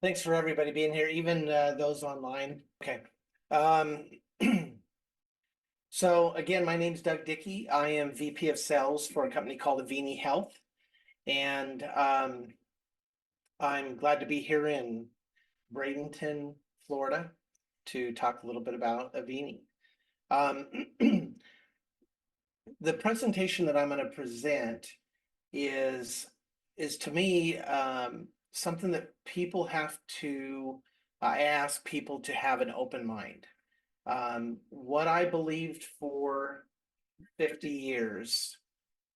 Thanks for everybody being here, even those online. Okay. Um, so again, my name is Doug Dickey. I am VP of Sales for a company called Avini Health. And I'm glad to be here in Bradenton, Florida, to talk a little bit about Avini. The presentation that I'm going to present is to me something that people have to ask people to have an open mind. What I believed for 50 years,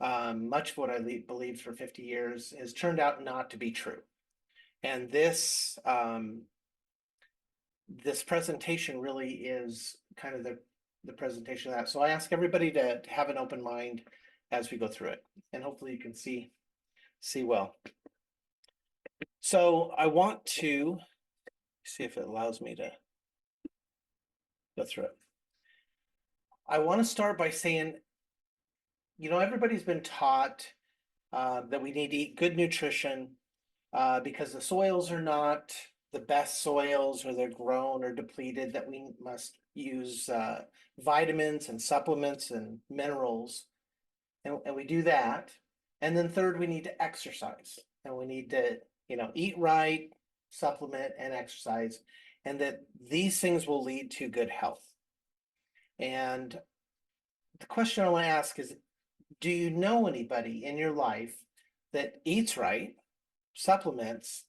much of what I believed for 50 years has turned out not to be true. And this presentation really is kind of the presentation of that. So I ask everybody to have an open mind as we go through it, and hopefully you can see well. So I want to see if it allows me to go through it. I want to start by saying, everybody's been taught that we need to eat good nutrition because the soils are not the best soils, or they're grown or depleted, that we must use vitamins and supplements and minerals. And we do that. And then third, we need to exercise, and we need to, eat right, supplement, and exercise, and that these things will lead to good health. And the question I want to ask is, do you know anybody in your life that eats right, supplements,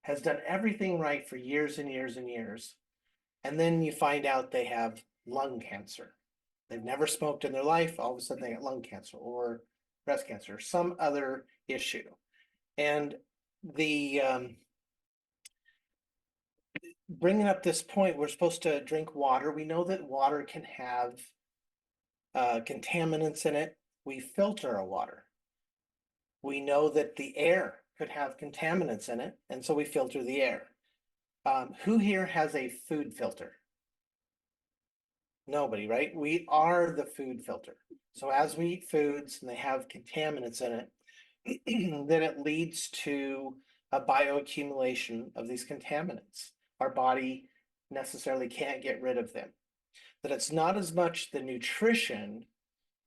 has done everything right for years and years and years, and then you find out they have lung cancer? They've never smoked in their life, all of a sudden they get lung cancer or breast cancer or some other issue. And the bringing up this point, we're supposed to drink water. We know that water can have contaminants in it. We filter our water. We know that the air could have contaminants in it, and so we filter the air. Who here has a food filter? Nobody, right? We are the food filter. So as we eat foods and they have contaminants in it, then it leads to a bioaccumulation of these contaminants. Our body necessarily can't get rid of them. That it's not as much the nutrition,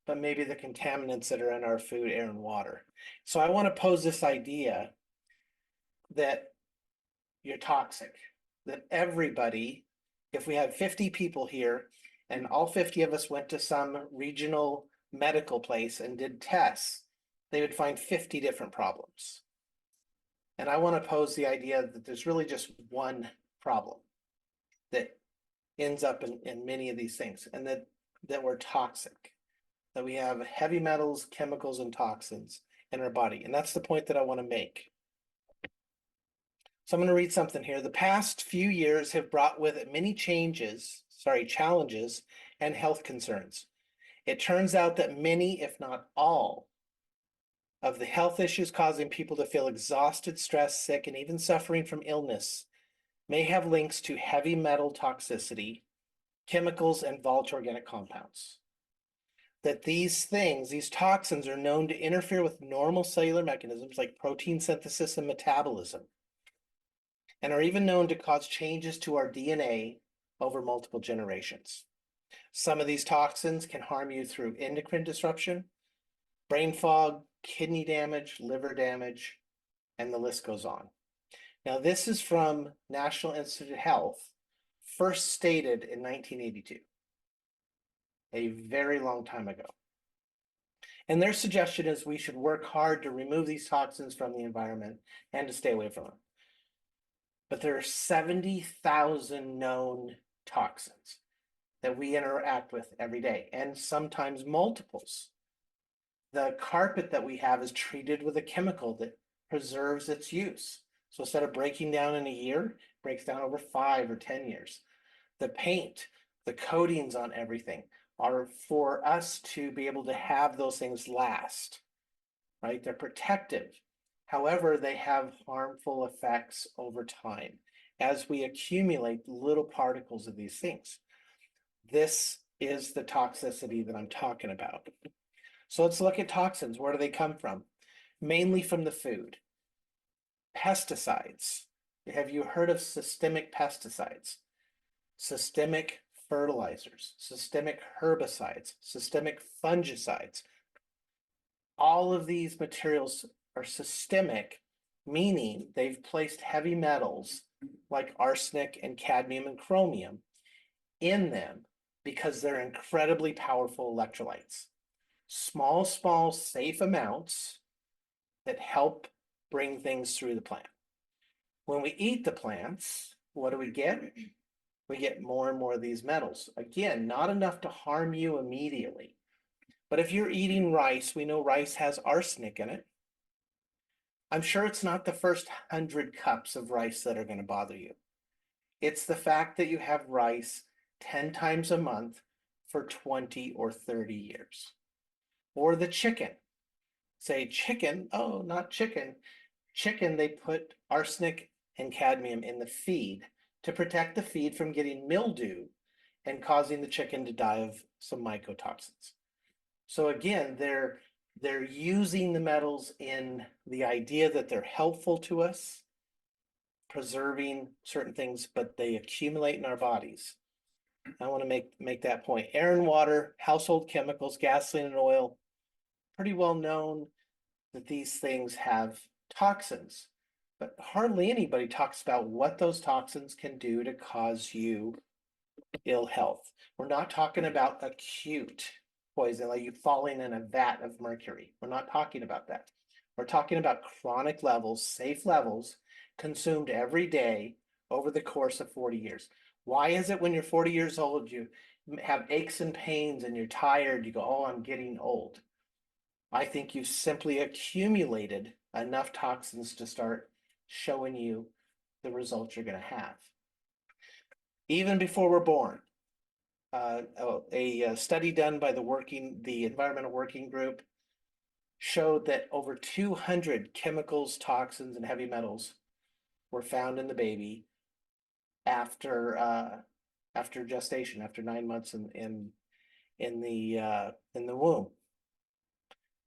but maybe the contaminants that are in our food, air, and water. So I want to pose this idea that you're toxic, that everybody, if we have 50 people here and all 50 of us went to some regional medical place and did tests, they would find 50 different problems. And I want to pose the idea that there's really just one problem that ends up in many of these things, and that we're toxic, that we have heavy metals, chemicals, and toxins in our body. And that's the point that I want to make. So I'm going to read something here. The past few years have brought with it many challenges, and health concerns. It turns out that many, if not all, of the health issues causing people to feel exhausted, stressed, sick, and even suffering from illness may have links to heavy metal toxicity, chemicals, and volatile organic compounds. That these toxins, are known to interfere with normal cellular mechanisms like protein synthesis and metabolism, and are even known to cause changes to our DNA over multiple generations. Some of these toxins can harm you through endocrine disruption, brain fog, kidney damage, liver damage, and the list goes on. Now, this is from National Institute of Health, first stated in 1982, a very long time ago. And their suggestion is we should work hard to remove these toxins from the environment and to stay away from them. But there are 70,000 known toxins that we interact with every day, and sometimes multiples. The carpet that we have is treated with a chemical that preserves its use. So instead of breaking down in a year, it breaks down over 5 or 10 years. The paint, the coatings on everything are for us to be able to have those things last, right? They're protective. However, they have harmful effects over time as we accumulate little particles of these things. This is the toxicity that I'm talking about. So let's look at toxins. Where do they come from? Mainly from the food. Pesticides Have you heard of systemic pesticides, systemic fertilizers, systemic herbicides, systemic fungicides? All of these materials are systemic, meaning they've placed heavy metals like arsenic and cadmium and chromium in them because they're incredibly powerful electrolytes. Small, safe amounts that help bring things through the plant. When we eat the plants, what do we get? We get more and more of these metals. Again, not enough to harm you immediately. But if you're eating rice, we know rice has arsenic in it. I'm sure it's not the first 100 cups of rice that are going to bother you. It's the fact that you have rice 10 times a month for 20 or 30 years. Or the chicken. Say chicken, oh, not chicken. Chicken, they put arsenic and cadmium in the feed to protect the feed from getting mildew and causing the chicken to die of some mycotoxins. So again, they're using the metals in the idea that they're helpful to us, preserving certain things, but they accumulate in our bodies. I want to make that point. Air and water, household chemicals, gasoline and oil, pretty well known that these things have toxins, but hardly anybody talks about what those toxins can do to cause you ill health. We're not talking about acute poison, like you falling in a vat of mercury. We're not talking about that. We're talking about chronic levels, safe levels, consumed every day over the course of 40 years. Why is it when you're 40 years old, you have aches and pains and you're tired, you go, oh, I'm getting old? I think you've simply accumulated enough toxins to start showing you the results you're going to have. Even before we're born, a study done by the Environmental Working Group showed that over 200 chemicals, toxins, and heavy metals were found in the baby after gestation, after 9 months in the womb.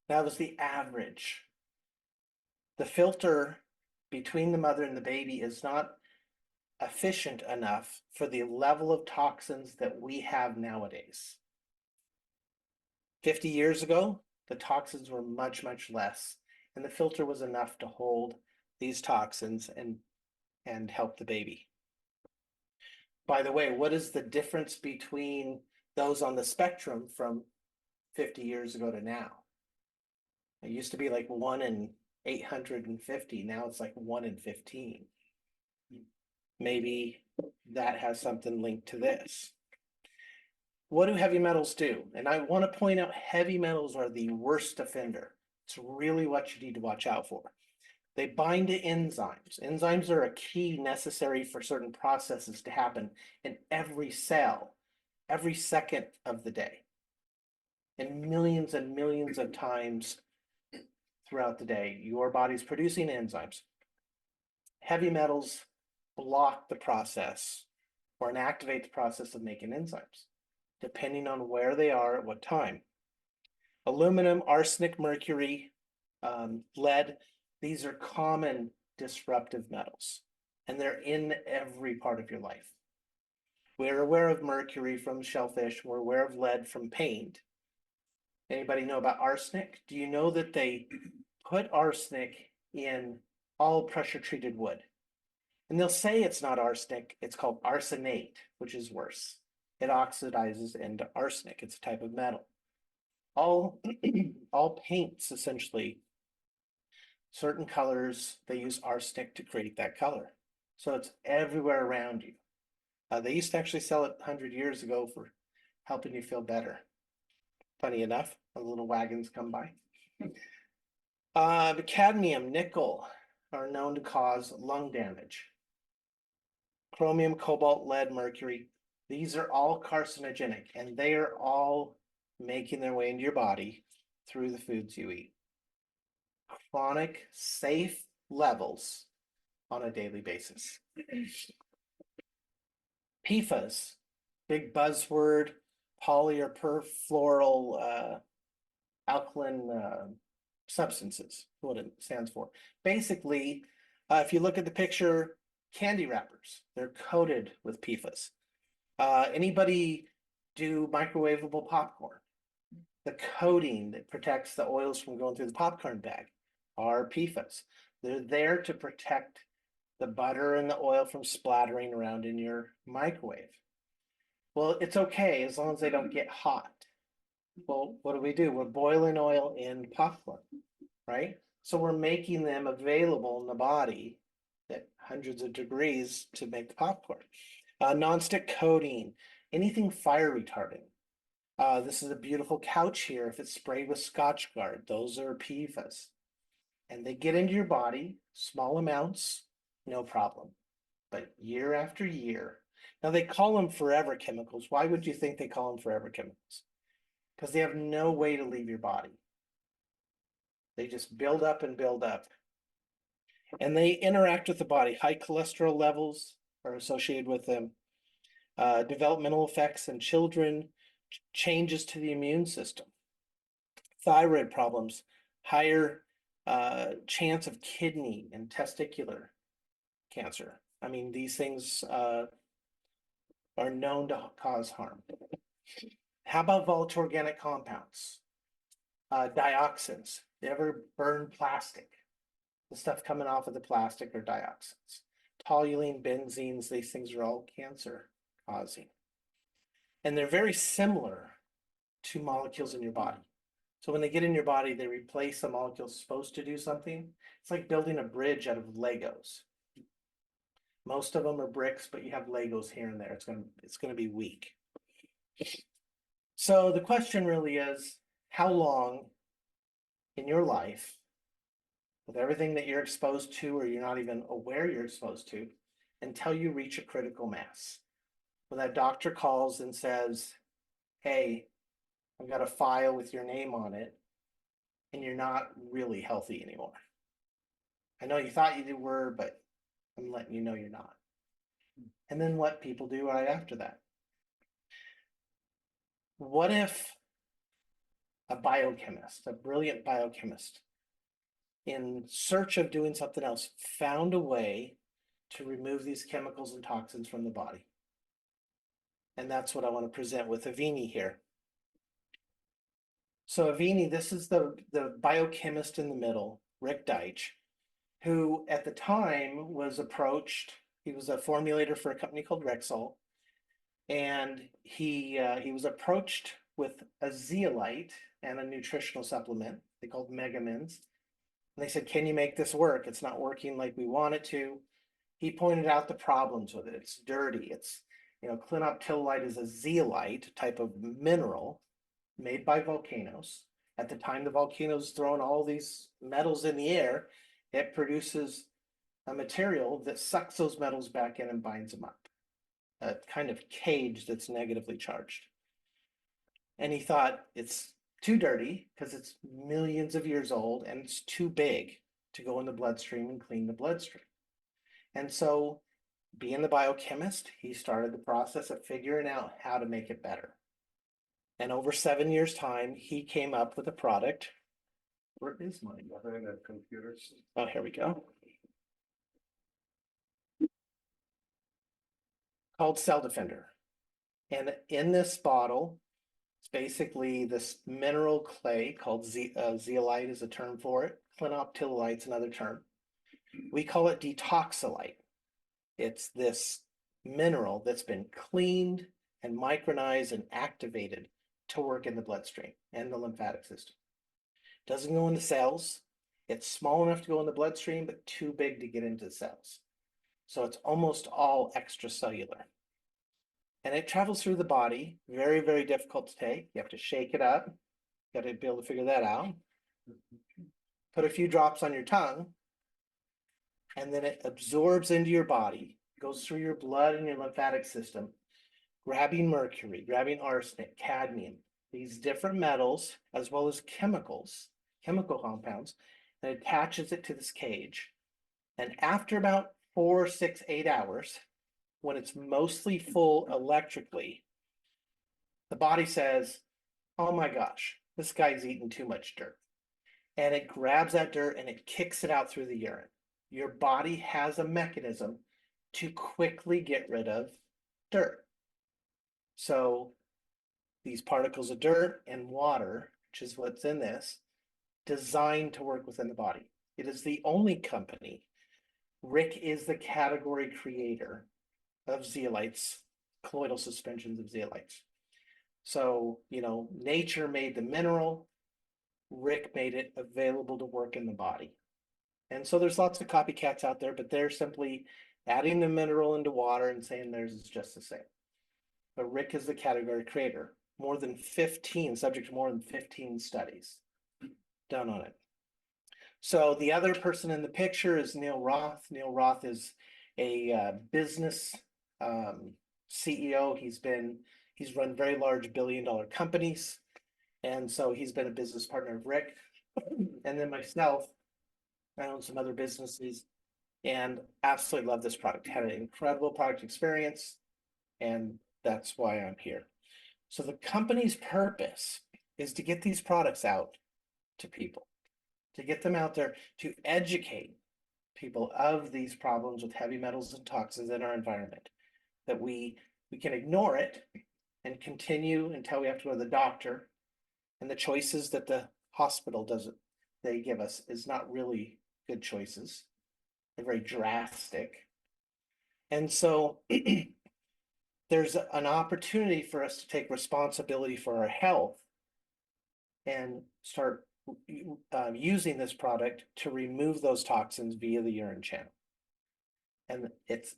That was the average. The filter between the mother and the baby is not efficient enough for the level of toxins that we have nowadays. 50 years ago, the toxins were much less, and the filter was enough to hold these toxins and help the baby. By the way, what is the difference between those on the spectrum from 50 years ago to now? It used to be like 1 in 850. Now it's like 1 in 15. Maybe that has something linked to this. What do heavy metals do? And I want to point out heavy metals are the worst offender. It's really what you need to watch out for. They bind to enzymes. Enzymes are a key necessary for certain processes to happen in every cell, every second of the day, and millions of times throughout the day. Your body's producing enzymes. Heavy metals block the process or inactivate the process of making enzymes, depending on where they are at what time. Aluminum, arsenic, mercury, lead, these are common disruptive metals, and they're in every part of your life. We're aware of mercury from shellfish. We're aware of lead from paint. Anybody know about arsenic? Do you know that they put arsenic in all pressure treated wood? And they'll say it's not arsenic, it's called arsenate, which is worse. It oxidizes into arsenic. It's a type of metal. All paints, essentially, certain colors, they use arsenic to create that color. So it's everywhere around you. They used to actually sell it 100 years ago for helping you feel better. Funny enough, the little wagons come by. The cadmium, nickel are known to cause lung damage. Chromium, cobalt, lead, mercury, these are all carcinogenic, and they are all making their way into your body through the foods you eat. Chronic, safe levels on a daily basis. PFAS, big buzzword, poly or perfluoral alkaline substances, what it stands for. Basically, if you look at the picture, Candy wrappers, they're coated with PFAS. Anybody do microwavable popcorn? The coating that protects the oils from going through the popcorn bag are PFAS. They're there to protect the butter and the oil from splattering around in your microwave. Well, it's okay as long as they don't get hot. Well, what do? We're boiling oil in popcorn, right? So we're making them available in the body at hundreds of degrees to make the popcorn. Nonstick coating, anything fire retardant. This is a beautiful couch here. If it's sprayed with Scotchgard, those are PFAS. And they get into your body, small amounts, no problem. But year after year, now they call them forever chemicals. Why would you think they call them forever chemicals? Because they have no way to leave your body. They just build up and build up. And they interact with the body. High cholesterol levels are associated with them. Developmental effects in children, changes to the immune system. Thyroid problems, higher chance of kidney and testicular cancer. I mean, these things are known to cause harm. How about volatile organic compounds? Dioxins. You ever burn plastic? The stuff coming off of the plastic are dioxins. Toluene, benzenes, these things are all cancer causing. And they're very similar to molecules in your body. So when they get in your body, they replace the molecules supposed to do something. It's like building a bridge out of Legos. Most of them are bricks, but you have Legos here and there. It's gonna be weak. So the question really is, how long in your life, with everything that you're exposed to or you're not even aware you're exposed to, until you reach a critical mass? When that doctor calls and says, hey, I've got a file with your name on it, and you're not really healthy anymore. I know you thought you were, but I'm letting you know you're not. And then what people do right after that? What if a biochemist, a brilliant biochemist, in search of doing something else, found a way to remove these chemicals and toxins from the body? And that's what I want to present with Avini here. So Avini, this is the biochemist in the middle, Rick Deitch, who at the time was approached. He was a formulator for a company called Rexall, and he was approached with a zeolite and a nutritional supplement they called Megamins. And they said, can you make this work? It's not working like we want it to. He pointed out the problems with it. It's dirty. It's, clinoptilolite is a zeolite type of mineral made by volcanoes. At the time the volcanoes throwing all these metals in the air, it produces a material that sucks those metals back in and binds them up. A kind of cage that's negatively charged. And he thought it's too dirty because it's millions of years old and it's too big to go in the bloodstream and clean the bloodstream. And so, being the biochemist, he started the process of figuring out how to make it better. And over 7 years' time, he came up with a product. Where is mine? Behind that computer. Oh, here we go. Called Cell Defender. And in this bottle, it's basically this mineral clay called zeolite is a term for it. Clinoptilolite's another term. We call it detoxolite. It's this mineral that's been cleaned and micronized and activated to work in the bloodstream and the lymphatic system. Doesn't go into cells. It's small enough to go in the bloodstream, but too big to get into the cells. So it's almost all extracellular. And it travels through the body, very, very difficult to take. You have to shake it up. You got to be able to figure that out. Put a few drops on your tongue, and then it absorbs into your body, goes through your blood and your lymphatic system, grabbing mercury, grabbing arsenic, cadmium, these different metals, as well as chemical compounds, and attaches it to this cage. And after about 4, 6, 8 hours, when it's mostly full electrically, the body says, oh my gosh, this guy's eating too much dirt. And it grabs that dirt and it kicks it out through the urine. Your body has a mechanism to quickly get rid of dirt. So these particles of dirt and water, which is what's in this, designed to work within the body. It is the only company. Rick is the category creator of zeolites, colloidal suspensions of zeolites. So, nature made the mineral, Rick made it available to work in the body. And so there's lots of copycats out there, but they're simply adding the mineral into water and saying theirs is just the same. But Rick is the category creator. Subject to more than 15 studies done on it. So the other person in the picture is Neil Roth. Neil Roth is a business CEO. He's run very large billion-dollar companies. And so he's been a business partner of Rick. And then myself, I own some other businesses and absolutely love this product. Had an incredible product experience, and that's why I'm here. So the company's purpose is to get these products out to people, to get them out there, to educate people of these problems with heavy metals and toxins in our environment, that we can ignore it and continue until we have to go to the doctor, and the choices that the hospital they give us is not really good choices. They're very drastic. And so there's an opportunity for us to take responsibility for our health and start using this product to remove those toxins via the urine channel. And it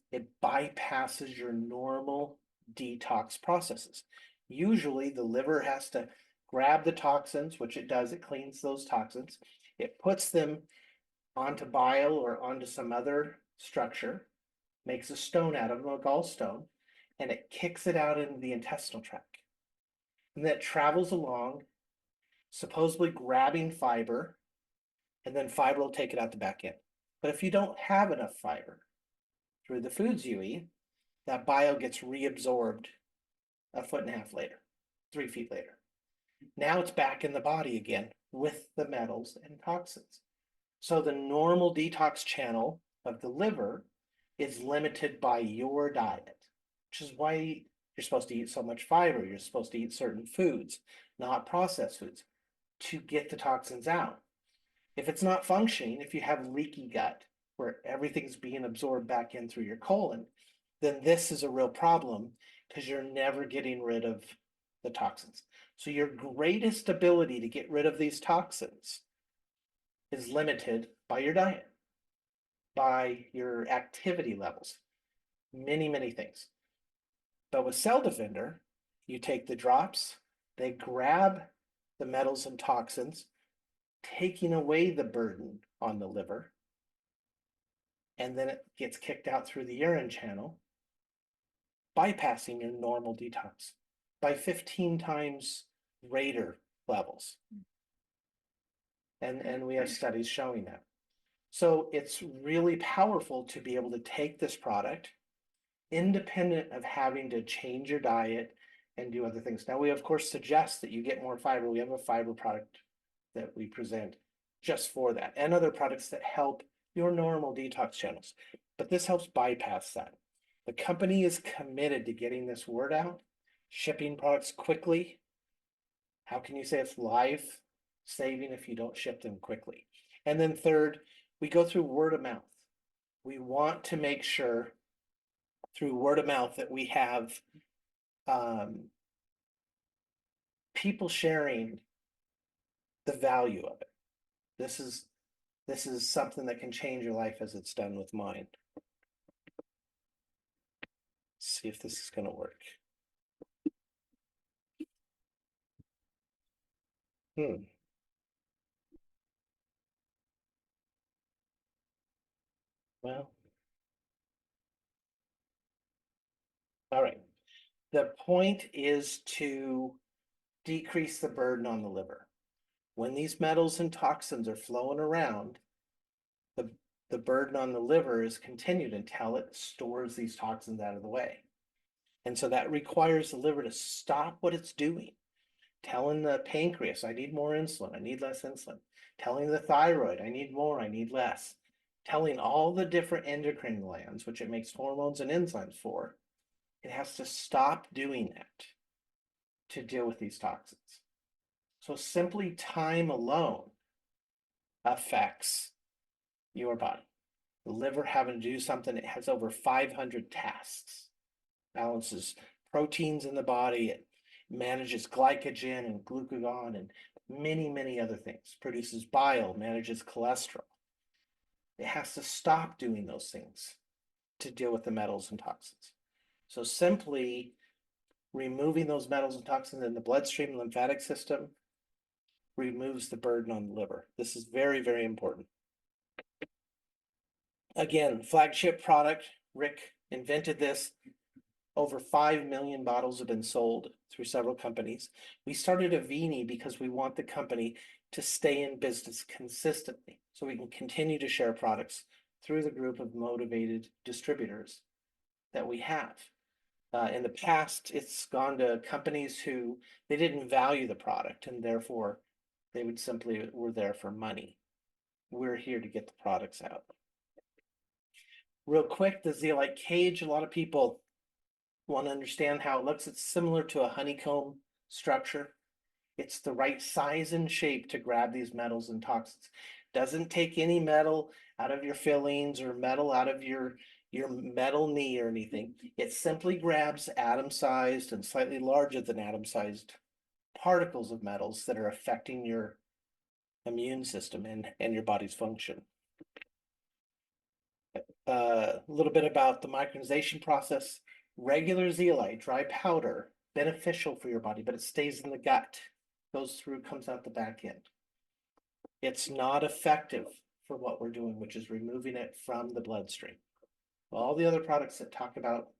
bypasses your normal detox processes. Usually the liver has to grab the toxins, which it does, it cleans those toxins. It puts them onto bile or onto some other structure, makes a stone out of them, a gallstone, and it kicks it out into the intestinal tract. And that travels along, supposedly grabbing fiber, and then fiber will take it out the back end. But if you don't have enough fiber through the foods you eat, that bile gets reabsorbed a 1.5 feet later, 3 feet later. Now it's back in the body again with the metals and toxins. So the normal detox channel of the liver is limited by your diet, which is why you're supposed to eat so much fiber. You're supposed to eat certain foods, not processed foods, to get the toxins out. If it's not functioning, if you have leaky gut where everything's being absorbed back in through your colon, then this is a real problem because you're never getting rid of the toxins. So your greatest ability to get rid of these toxins is limited by your diet, by your activity levels, many, many things. But with Cell Defender, you take the drops, they grab the metals and toxins, taking away the burden on the liver, and then it gets kicked out through the urine channel, bypassing your normal detox by 15 times greater levels. And we have studies showing that. So it's really powerful to be able to take this product independent of having to change your diet and do other things. Now, we of course suggest that you get more fiber. We have a fiber product that we present just for that, and other products that help your normal detox channels. But this helps bypass that. The company is committed to getting this word out, shipping products quickly. How can you say it's life saving if you don't ship them quickly? And then third, we go through word of mouth. We want to make sure through word of mouth that we have people sharing the value of it. This is something that can change your life as it's done with mine. Let's see if this is going to work. Well, all right. The point is to decrease the burden on the liver. When these metals and toxins are flowing around, the burden on the liver is continued until it stores these toxins out of the way. And so that requires the liver to stop what it's doing, telling the pancreas, I need more insulin, I need less insulin, telling the thyroid, I need more, I need less. telling all the different endocrine glands, which it makes hormones and enzymes for, it has to stop doing that to deal with these toxins. So simply time alone affects your body. The liver having to do something, it has over 500 tasks, balances proteins in the body, it manages glycogen and glucagon and many, many other things, produces bile, manages cholesterol. It has to stop doing those things to deal with the metals and toxins. So simply removing those metals and toxins in the bloodstream and lymphatic system removes the burden on the liver. This is very, very important. Again, flagship product, Rick invented this. Over 5 million bottles have been sold through several companies. We started Avini because we want the company to stay in business consistently so we can continue to share products through the group of motivated distributors that we have. In the past, it's gone to companies who they didn't value the product and therefore they would simply were there for money. We're here to get the products out. Real quick, the zeolite cage, a lot of people want to understand how it looks. It's similar to a honeycomb structure. It's the right size and shape to grab these metals and toxins. Doesn't take any metal out of your fillings or metal out of your metal knee or anything. It simply grabs atom-sized and slightly larger than atom-sized particles of metals that are affecting your immune system and your body's function. A little bit about the micronization process. Regular zeolite, dry powder, beneficial for your body, but it stays in the gut, goes through, comes out the back end. It's not effective for what we're doing, which is removing it from the bloodstream. All the other products that talk about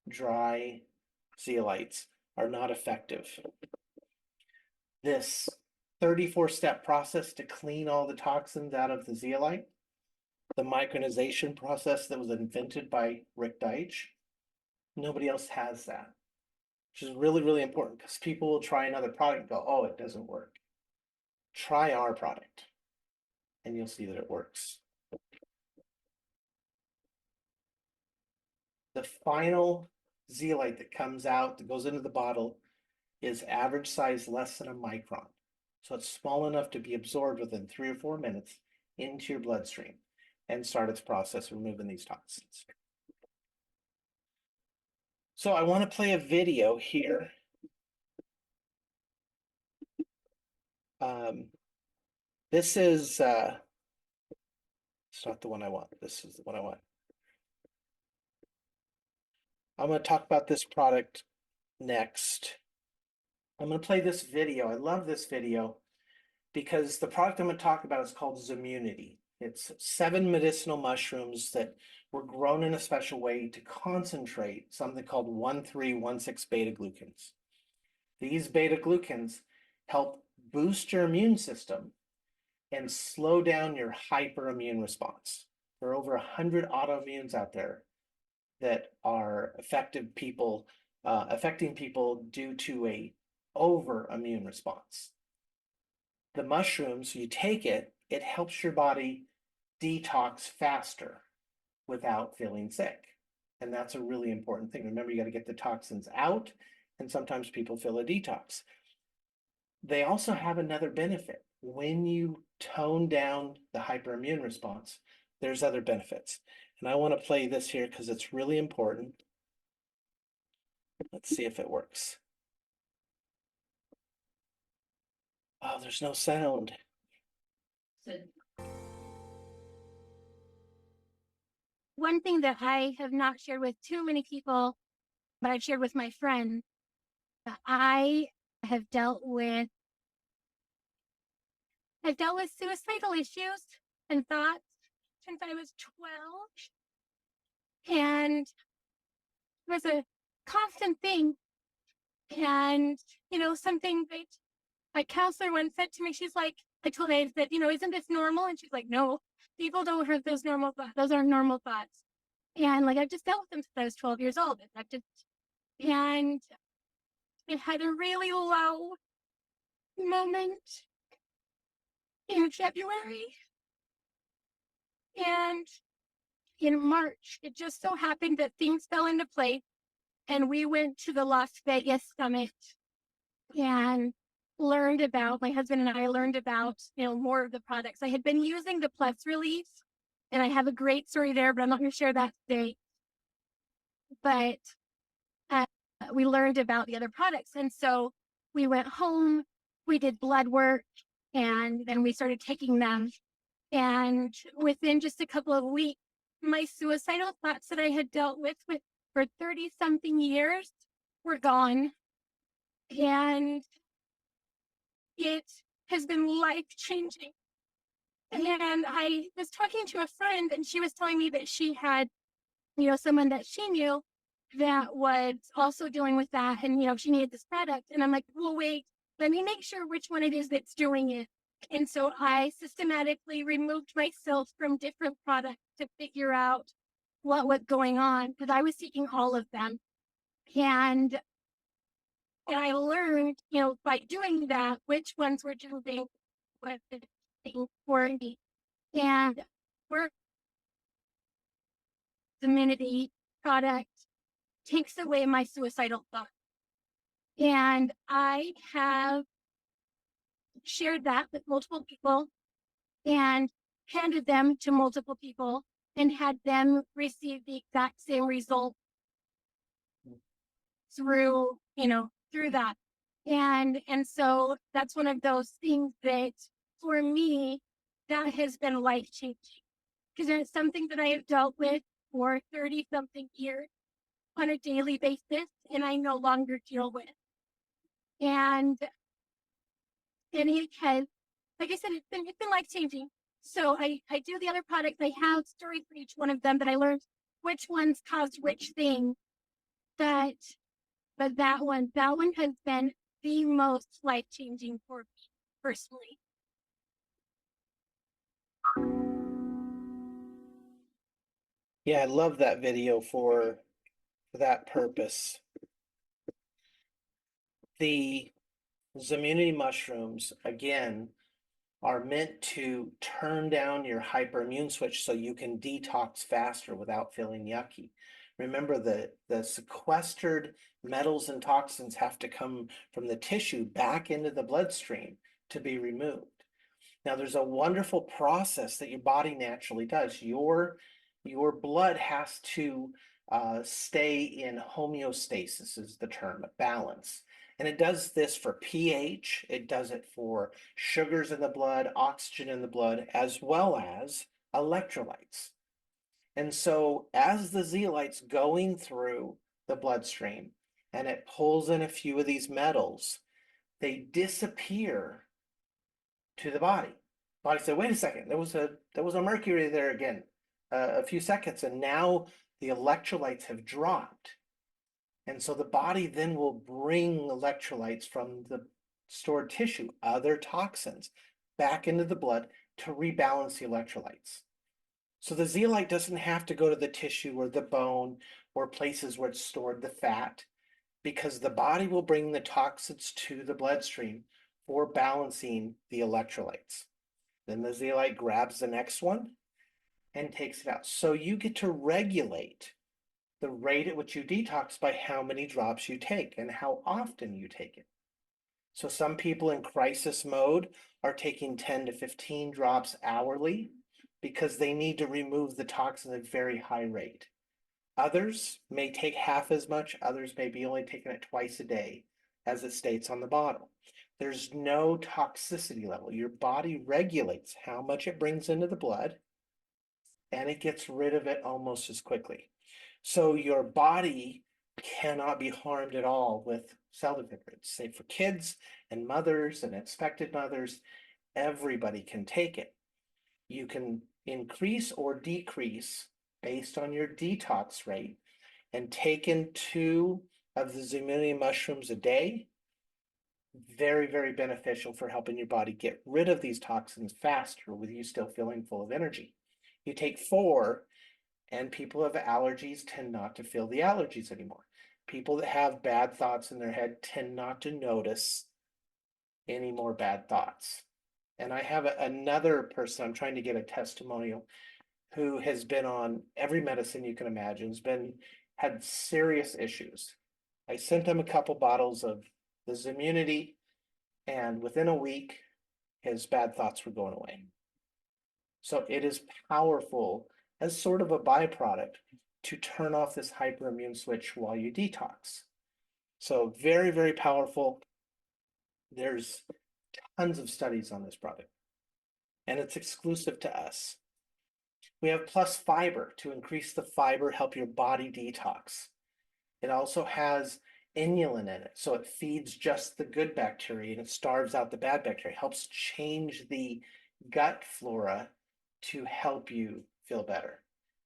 dry zeolites are not effective. This 34-step process to clean all the toxins out of the zeolite, the micronization process that was invented by Rick Deitch, nobody else has that, which is really, really important because people will try another product and go, oh, it doesn't work. Try our product and you'll see that it works. The final zeolite that comes out, that goes into the bottle, is average size less than a micron. So it's small enough to be absorbed within 3 or 4 minutes into your bloodstream and start its process of removing these toxins. So I want to play a video here. This is, it's not the one I want. This is the one I want. I'm going to talk about this product next. I'm going to play this video. I love this video because the product I'm going to talk about is called Zimmunity. It's 7 medicinal mushrooms that were grown in a special way to concentrate something called 1,3,1,6 beta-glucans. These beta-glucans help boost your immune system and slow down your hyperimmune response. There are over 100 autoimmunes out there that are affecting people due to a over immune response. The mushrooms, you take it, it helps your body detox faster without feeling sick. And that's a really important thing. Remember, you got to get the toxins out, and sometimes people feel a detox. They also have another benefit. When you tone down the hyperimmune response, there's other benefits. And I want to play this here because it's really important. Let's see if it works. Oh, there's no sound. One thing that I have not shared with too many people, but I've shared with my friend, that I have dealt with suicidal issues and thoughts since I was 12. And it was a constant thing. And, something that my counselor once said to me, she's like, I told her that, isn't this normal? And she's like, no, people don't have those normal thoughts. Those aren't normal thoughts. And I've just dealt with them since I was 12 years old. And I had a really low moment in February. And in March, it just so happened that things fell into place and we went to the Las Vegas summit and my husband and I learned about, more of the products. I had been using the Plus release and I have a great story there, but I'm not going to share that today. But we learned about the other products. And so we went home, we did blood work, and then we started taking them. And within just a couple of weeks, my suicidal thoughts that I had dealt with for 30 something years were gone. And it has been life changing. And I was talking to a friend and she was telling me that she had, someone that she knew that was also dealing with that. And, she needed this product. And I'm like, well, wait, let me make sure which one it is that's doing it. And so I systematically removed myself from different products to figure out what was going on because I was seeking all of them. And I learned, by doing that, which ones were doing what thing for me. And work immunity product takes away my suicidal thoughts. And I have shared that with multiple people and handed them to multiple people and had them receive the exact same result through, through that. And so that's one of those things that for me, that has been life changing because it's something that I have dealt with for 30 something years on a daily basis and I no longer deal with. And it has, like I said, it's been life changing. So I do the other products. I have stories for each one of them that I learned which ones caused which thing. But that one has been the most life changing for me personally. Yeah, I love that video for that purpose. The Immunity mushrooms, again, are meant to turn down your hyperimmune switch so you can detox faster without feeling yucky. Remember, the sequestered metals and toxins have to come from the tissue back into the bloodstream to be removed. Now, there's a wonderful process that your body naturally does. Your blood has to stay in homeostasis, is the term, balance. And it does this for pH, it does it for sugars in the blood, oxygen in the blood, as well as electrolytes. And so as the zeolite's going through the bloodstream and it pulls in a few of these metals, they disappear to the body. Body said, wait a second, there was a mercury there again, a few seconds, and now the electrolytes have dropped. And so the body then will bring electrolytes from the stored tissue, other toxins, back into the blood to rebalance the electrolytes. So the zeolite doesn't have to go to the tissue or the bone or places where it's stored, the fat, because the body will bring the toxins to the bloodstream for balancing the electrolytes. Then the zeolite grabs the next one and takes it out. So you get to regulate the rate at which you detox by how many drops you take and how often you take it. So some people in crisis mode are taking 10 to 15 drops hourly because they need to remove the toxin at a very high rate. Others may take half as much, others may be only taking it twice a day, as it states on the bottle. There's no toxicity level. Your body regulates how much it brings into the blood, and it gets rid of it almost as quickly. So your body cannot be harmed at all with cell division. It's safe for kids and mothers and expected mothers. Everybody can take it. You can increase or decrease based on your detox rate, and take in 2 of the Immunity mushrooms a day. Very, very beneficial for helping your body get rid of these toxins faster with you still feeling full of energy. You take 4, and people who have allergies tend not to feel the allergies anymore. People that have bad thoughts in their head tend not to notice any more bad thoughts. And I have another person, I'm trying to get a testimonial. who has been on every medicine you can imagine, had serious issues. I sent him a couple bottles of this immunity, and within a week, his bad thoughts were going away. So it is powerful as sort of a byproduct to turn off this hyperimmune switch while you detox. So very, very powerful. There's tons of studies on this product, and it's exclusive to us. We have plus fiber to increase the fiber, help your body detox. It also has inulin in it, so it feeds just the good bacteria and it starves out the bad bacteria, helps change the gut flora to help you feel better.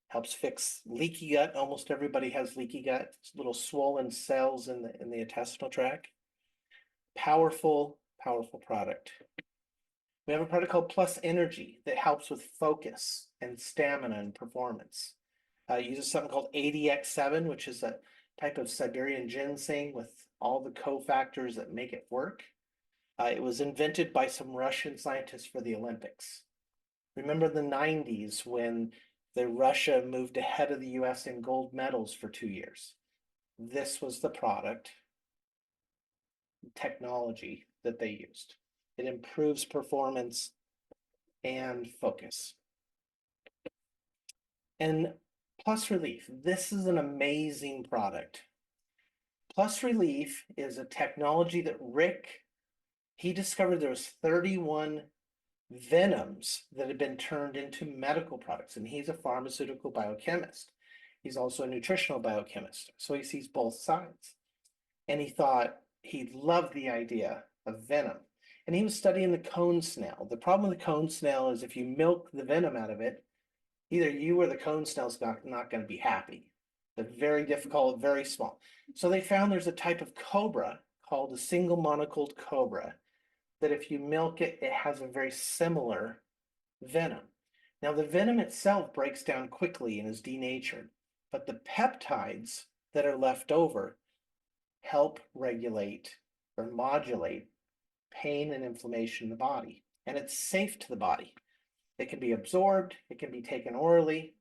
Helps fix leaky gut. Almost everybody has leaky gut, little swollen cells in the intestinal tract. Powerful, powerful product. We have a product called Plus Energy that helps with focus and stamina and performance. It uses something called ADX7, which is a type of Siberian ginseng with all the cofactors that make it work. It was invented by some Russian scientists for the Olympics. Remember the 90s when Russia moved ahead of the US in gold medals for 2 years? This was the product, technology that they used. It improves performance and focus. And Plus Relief, this is an amazing product. Plus Relief is a technology that he discovered there was 31 venoms that had been turned into medical products, and he's a pharmaceutical biochemist. He's also a nutritional biochemist, so he sees both sides. And he thought he loved the idea of venom. And he was studying the cone snail. The problem with the cone snail is if you milk the venom out of it, either you or the cone snail's not going to be happy. They're very difficult, very small. So they found there's a type of cobra called a single monocled cobra that if you milk it, it has a very similar venom. Now the venom itself breaks down quickly and is denatured, but the peptides that are left over help regulate or modulate pain and inflammation in the body, and it's safe to the body. It can be absorbed, it can be taken orally,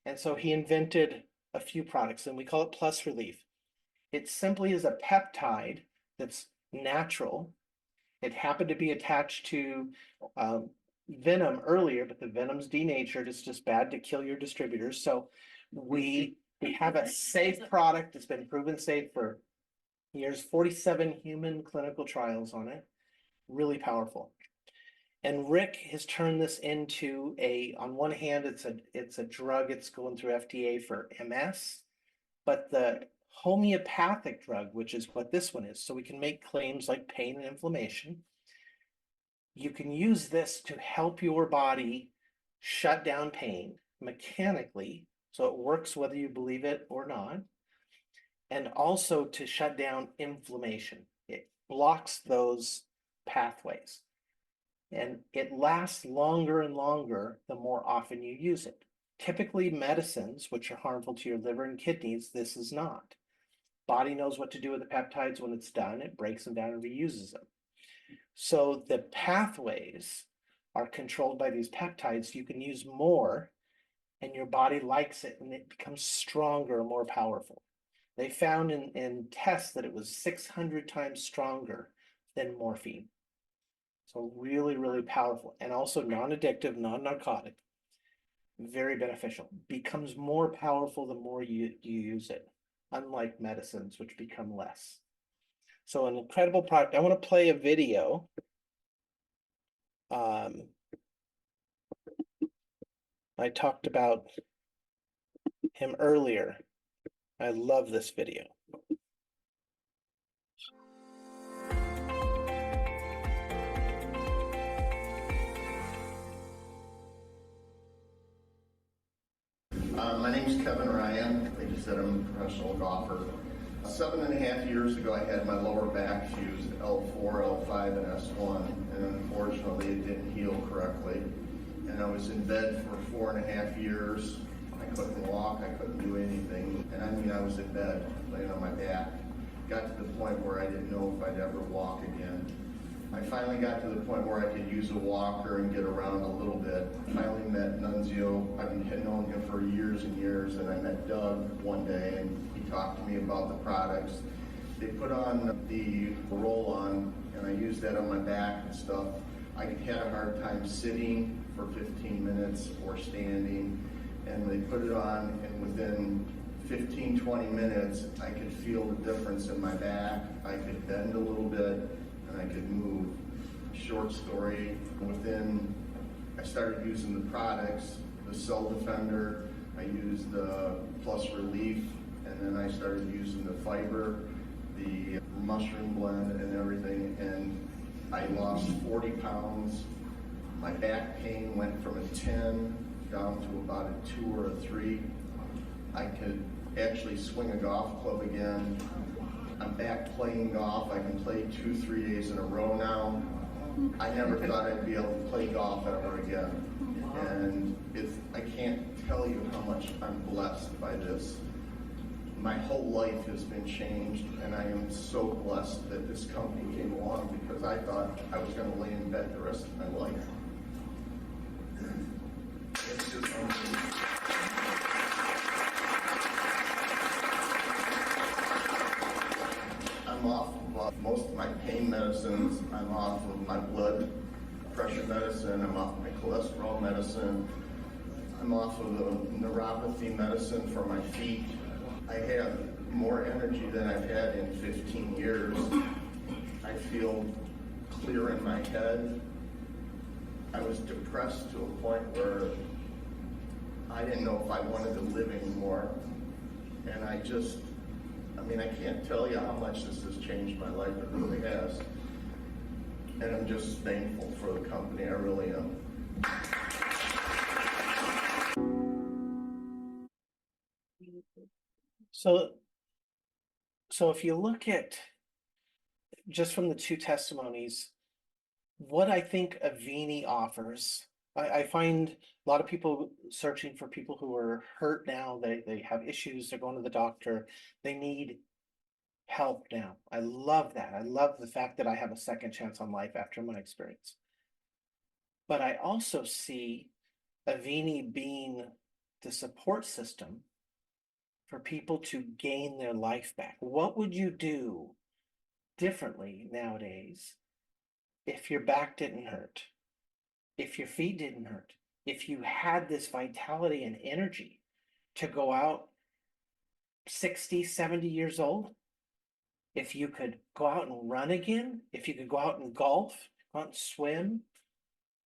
and so he invented a few products, and we call it Plus Relief. It simply is a peptide that's natural. It happened to be attached to venom earlier, but the venom's denatured. It's just bad to kill your distributors. So we have a safe product that's been proven safe for years, 47 human clinical trials on it. Really powerful. And Rick has turned this into on one hand, it's a drug, it's going through FDA for MS, but the homeopathic drug, which is what this one is, so we can make claims like pain and inflammation. You can use this to help your body shut down pain mechanically, so it works whether you believe it or not, and also to shut down inflammation. It blocks those pathways, and it lasts longer and longer the more often you use it. Typically medicines, which are harmful to your liver and kidneys, this is not. Body knows what to do with the peptides when it's done. It breaks them down and reuses them. So the pathways are controlled by these peptides. You can use more and your body likes it and it becomes stronger and more powerful. They found in tests that it was 600 times stronger than morphine. So really, really powerful, and also non-addictive, non-narcotic, very beneficial. Becomes more powerful the more you use it, unlike medicines, which become less. So an incredible product. I want to play a video. I talked about him earlier. I love this video. My name's Kevin Ryan. Like you said, I'm a professional golfer. 7.5 years ago, I had my lower back fused L4, L5, and S1, and unfortunately, it didn't heal correctly. And I was in bed for 4.5 years. I couldn't walk, I couldn't do anything. And I mean, I was in bed, laying on my back. Got to the point where I didn't know if I'd ever walk again. I finally got to the point where I could use a walker and get around a little bit. Finally met Nunzio. I've known him for years and years, and I met Doug one day, and he talked to me about the products. They put on the roll-on, and I used that on my back and stuff. I had a hard time sitting for 15 minutes or standing, and they put it on, and within 15, 20 minutes, I could feel the difference in my back. I could bend a little bit, and I could move. Short story, I started using the products, the Cell Defender, I used the Plus Relief, and then I started using the fiber, the mushroom blend and everything, and I lost 40 pounds. My back pain went from a 10 down to about a 2 or a 3. I could actually swing a golf club again. I'm back playing golf. I can play 2-3 days in a row now. I never thought I'd be able to play golf ever again. And I can't tell you how much I'm blessed by this. My whole life has been changed, and I am so blessed that this company came along, because I thought I was going to lay in bed the rest of my life. It's just unbelievable. I'm off of most of my pain medicines. I'm off of my blood pressure medicine. I'm off my cholesterol medicine. I'm off of the neuropathy medicine for my feet. I have more energy than I've had in 15 years. I feel clear in my head. I was depressed to a point where I didn't know if I wanted to live anymore. And I can't tell you how much this has changed my life. It really has. And I'm just thankful for the company. I really am. So if you look at just from the two testimonies, what I think Avini offers, I find a lot of people searching for people who are hurt now. They have issues. They're going to the doctor. They need help now. I love that. I love the fact that I have a second chance on life after my experience. But I also see Avini being the support system for people to gain their life back. What would you do differently nowadays if your back didn't hurt, if your feet didn't hurt, if you had this vitality and energy to go out 60, 70 years old, if you could go out and run again, if you could go out and golf, go out and swim,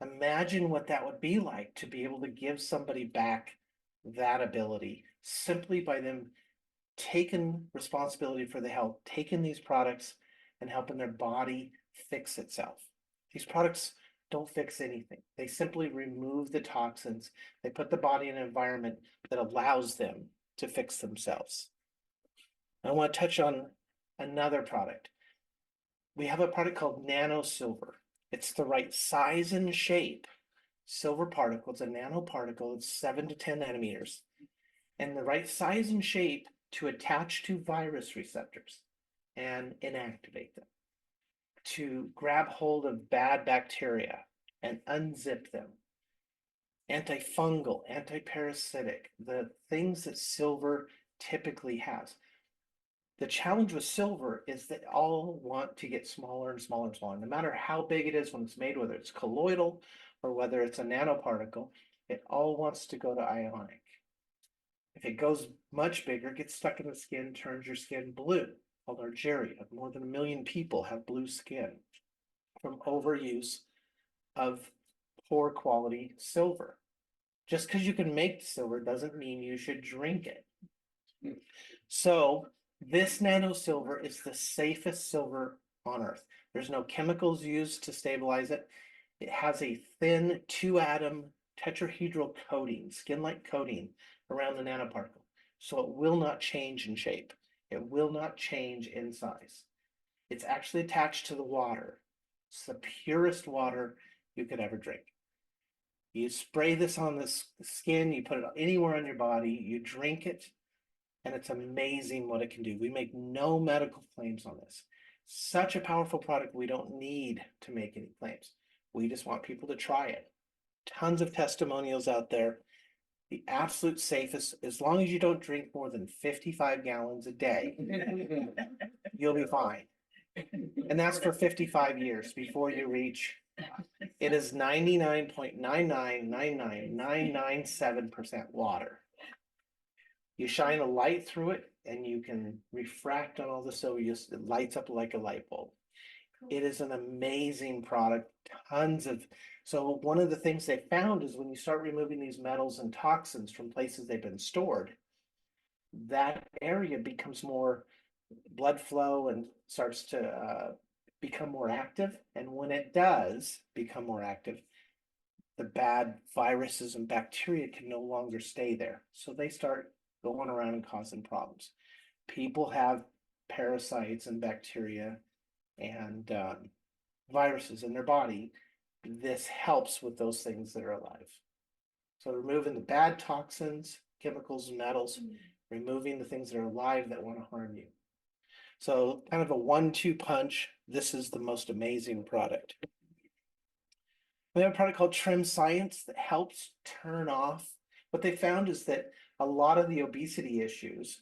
imagine what that would be like to be able to give somebody back that ability simply by them taking responsibility for the health, taking these products and helping their body fix itself. These products don't fix anything. They simply remove the toxins. They put the body in an environment that allows them to fix themselves. I want to touch on another product. We have a product called Nano Silver. It's the right size and shape. Silver particle, it's a nanoparticle, it's 7 to 10 nanometers. And the right size and shape to attach to virus receptors and inactivate them, to grab hold of bad bacteria and unzip them, antifungal, antiparasitic, the things that silver typically has. The challenge with silver is that all want to get smaller and smaller and smaller. No matter how big it is when it's made, whether it's colloidal or whether it's a nanoparticle, it all wants to go to ionic. If it goes much bigger, it gets stuck in the skin, turns your skin blue, called argyria. More than 1 million people have blue skin from overuse of poor quality silver. Just because you can make silver doesn't mean you should drink it. So this nano silver is the safest silver on earth. There's no chemicals used to stabilize it. It has a thin 2-atom tetrahedral coating, skin-like coating around the nanoparticle. So it will not change in shape. It will not change in size. It's actually attached to the water. It's the purest water you could ever drink. You spray this on the skin, you put it anywhere on your body, you drink it, and it's amazing what it can do. We make no medical claims on this. Such a powerful product, we don't need to make any claims. We just want people to try it. Tons of testimonials out there. The absolute safest, as long as you don't drink more than 55 gallons a day, you'll be fine. And that's for 55 years before you reach, it is 99.9999997% water. You shine a light through it and you can refract on all the silver, it lights up like a light bulb. It is an amazing product, so one of the things they found is when you start removing these metals and toxins from places they've been stored, that area becomes more blood flow and starts to become more active. And when it does become more active, the bad viruses and bacteria can no longer stay there. So they start going around and causing problems. People have parasites and bacteria and viruses in their body. This helps with those things that are alive. So removing the bad toxins, chemicals, and metals, removing the things that are alive that want to harm you. So kind of a 1-2 punch. This is the most amazing product. We have a product called Trim Science that helps turn off. What they found is that a lot of the obesity issues,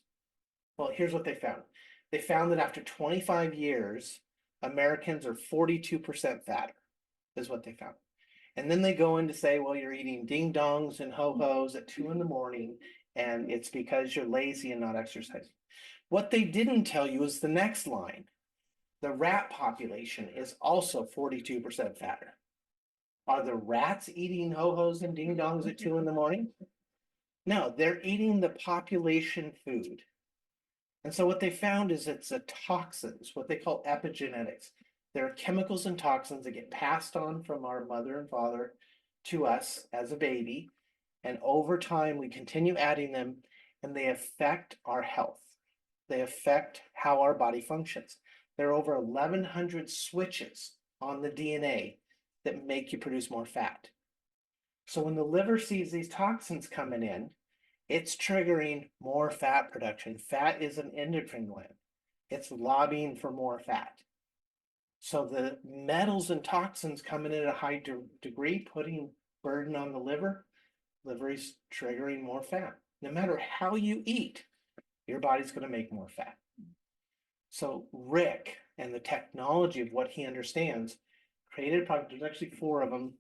well, here's what they found. They found that after 25 years, Americans are 42% fatter, is what they found. And then they go in to say, well, you're eating ding dongs and ho-hos at 2 in the morning, and it's because you're lazy and not exercising. What they didn't tell you is the next line. The rat population is also 42% fatter. Are the rats eating ho-hos and ding dongs at 2 in the morning? No, they're eating the population food. And so what they found is it's a toxins, what they call epigenetics. There are chemicals and toxins that get passed on from our mother and father to us as a baby. And over time, we continue adding them and they affect our health. They affect how our body functions. There are over 1,100 switches on the DNA that make you produce more fat. So when the liver sees these toxins coming in, it's triggering more fat production. Fat is an endocrine gland. It's lobbying for more fat. So the metals and toxins coming in at a high degree, putting burden on the liver is triggering more fat. No matter how you eat, your body's going to make more fat. So Rick and the technology of what he understands created a product. There's actually 4 of them.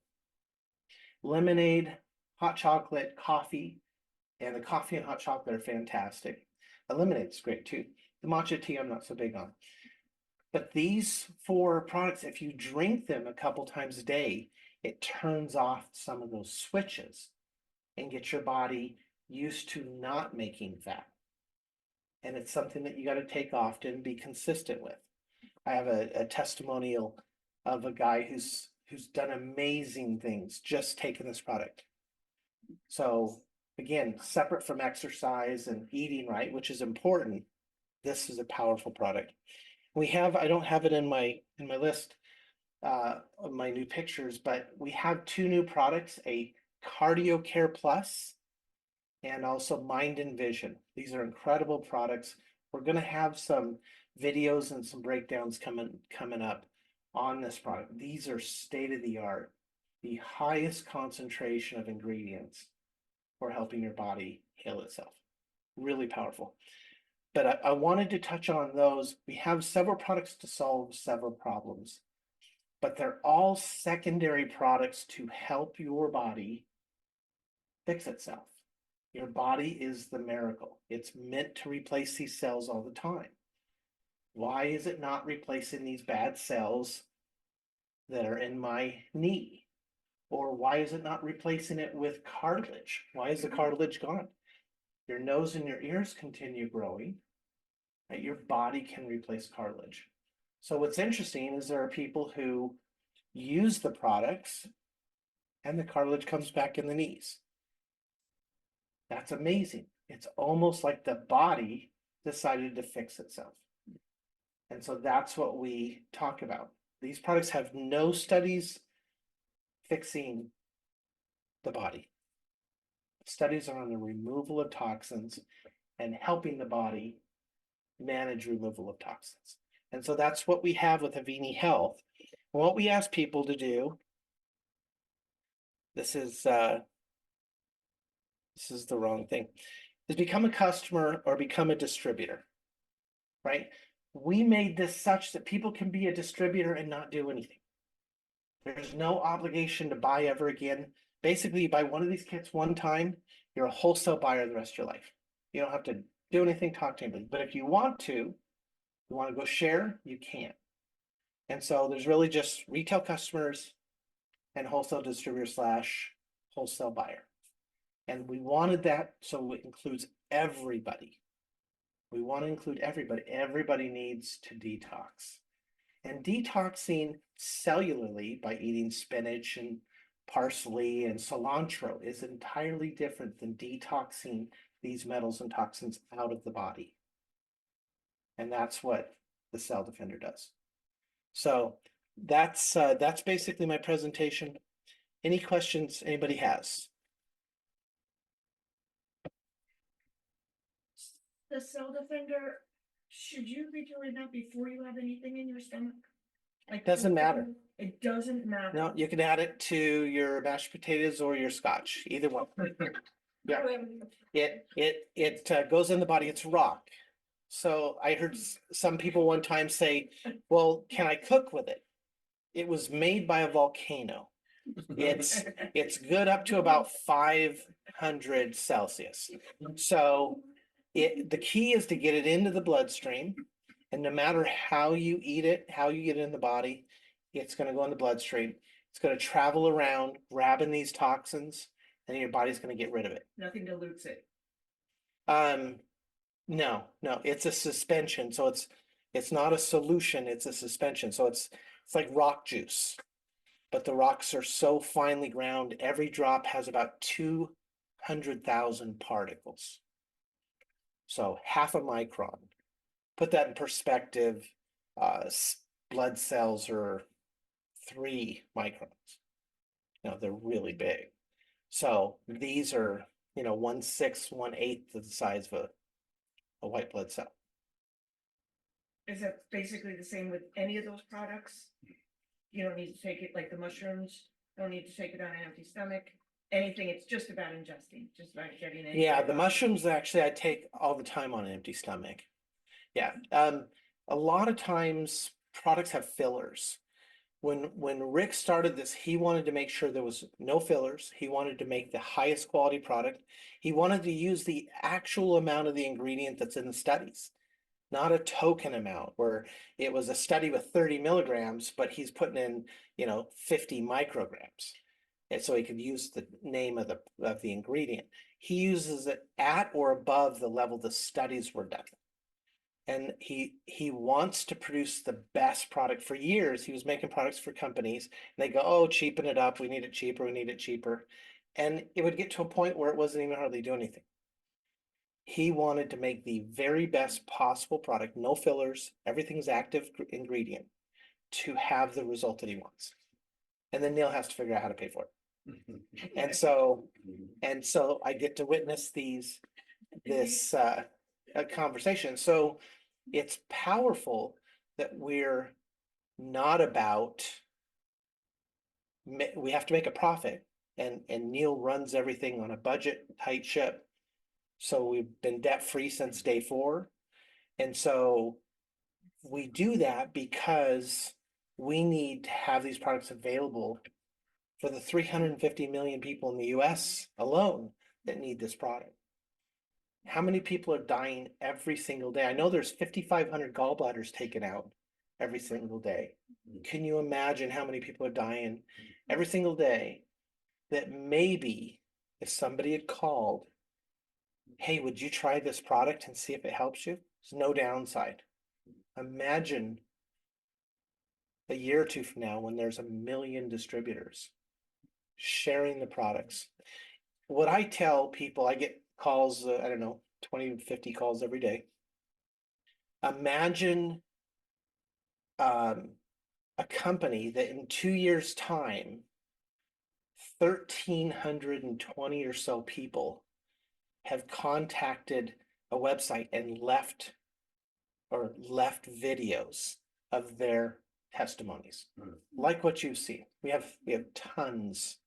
Lemonade, hot chocolate, coffee, and the coffee and hot chocolate are fantastic. The lemonade's great too. The matcha tea I'm not so big on. But these 4 products, if you drink them a couple times a day, it turns off some of those switches and gets your body used to not making fat. And it's something that you got to take often, be consistent with. I have a testimonial of a guy who's done amazing things just taking this product. So again, separate from exercise and eating right, which is important, this is a powerful product. We have, I don't have it in my list of my new pictures, but we have 2 new products, a Cardio Care Plus and also Mind and Vision. These are incredible products. We're going to have some videos and some breakdowns coming up on this product. These are state of the art, the highest concentration of ingredients for helping your body heal itself. Really powerful. But I wanted to touch on those. We have several products to solve several problems, but they're all secondary products to help your body fix itself. Your body is the miracle. It's meant to replace these cells all the time. Why is it not replacing these bad cells that are in my knee? Or why is it not replacing it with cartilage? Why is the cartilage gone? Your nose and your ears continue growing, right? Your body can replace cartilage. So what's interesting is there are people who use the products and the cartilage comes back in the knees. That's amazing. It's almost like the body decided to fix itself. And so that's what we talk about. These products have no studies fixing the body. Studies are on the removal of toxins and helping the body manage removal of toxins. And so that's what we have with Avini Health. And what we ask people to do, this is the wrong thing, is become a customer or become a distributor, right? We made this such that people can be a distributor and not do anything. There's no obligation to buy ever again. Basically, you buy one of these kits one time, you're a wholesale buyer the rest of your life. You don't have to do anything, talk to anybody. But if you want to go share, you can. And so there's really just retail customers and wholesale distributor / wholesale buyer. And we wanted that so it includes everybody. We want to include everybody. Everybody needs to detox. And detoxing cellularly by eating spinach and parsley and cilantro is entirely different than detoxing these metals and toxins out of the body. And that's what the Cell Defender does. So that's basically my presentation. Any questions anybody has? The Cell Defender, should you be doing that before you have anything in your stomach? Like Doesn't matter. It doesn't matter. No, you can add it to your mashed potatoes or your scotch, either one. Yeah. It goes in the body. It's rock. So I heard some people one time say, well, can I cook with it? It was made by a volcano. It's good up to about 500 Celsius. So the key is to get it into the bloodstream, and no matter how you eat it, how you get it in the body, it's going to go in the bloodstream. It's going to travel around, grabbing these toxins, and your body's going to get rid of it. Nothing dilutes it. No, it's a suspension. So it's not a solution, it's a suspension. So it's like rock juice, but the rocks are so finely ground, every drop has about 200,000 particles. So half a micron. Put that in perspective, blood cells are 3 microns. They're really big. So these are, 1/6, 1/8 of the size of a white blood cell. Is that basically the same with any of those products? You don't need to take it like the mushrooms, don't need to take it on an empty stomach, anything, it's just about ingesting, just about getting it. Yeah, the mushrooms actually I take all the time on an empty stomach. Yeah, a lot of times products have fillers. When Rick started this, he wanted to make sure there was no fillers. He wanted to make the highest quality product. He wanted to use the actual amount of the ingredient that's in the studies, not a token amount where it was a study with 30 milligrams, but he's putting in, 50 micrograms. And so he could use the name of the ingredient. He uses it at or above the level the studies were done. And he wants to produce the best product. For years, he was making products for companies, and they go, oh, cheapen it up. We need it cheaper. We need it cheaper. And it would get to a point where it wasn't even hardly doing anything. He wanted to make the very best possible product, no fillers, everything's active ingredient, to have the result that he wants. And then Neil has to figure out how to pay for it. And so I get to witness this conversation. So it's powerful that we're not about, we have to make a profit, and Neil runs everything on a budget, tight ship. So we've been debt free since day 4. And so we do that because we need to have these products available for the 350 million people in the US alone that need this product. How many people are dying every single day? I know there's 5,500 gallbladders taken out every single day. Can you imagine how many people are dying every single day that maybe if somebody had called, hey, would you try this product and see if it helps you? There's no downside. Imagine a year or 2 from now when there's 1 million distributors sharing the products. What I tell people, I get calls, 20, 50 calls every day. Imagine a company that in 2 years' time, 1,320 or so people have contacted a website and left videos of their testimonies, like what you see. We have tons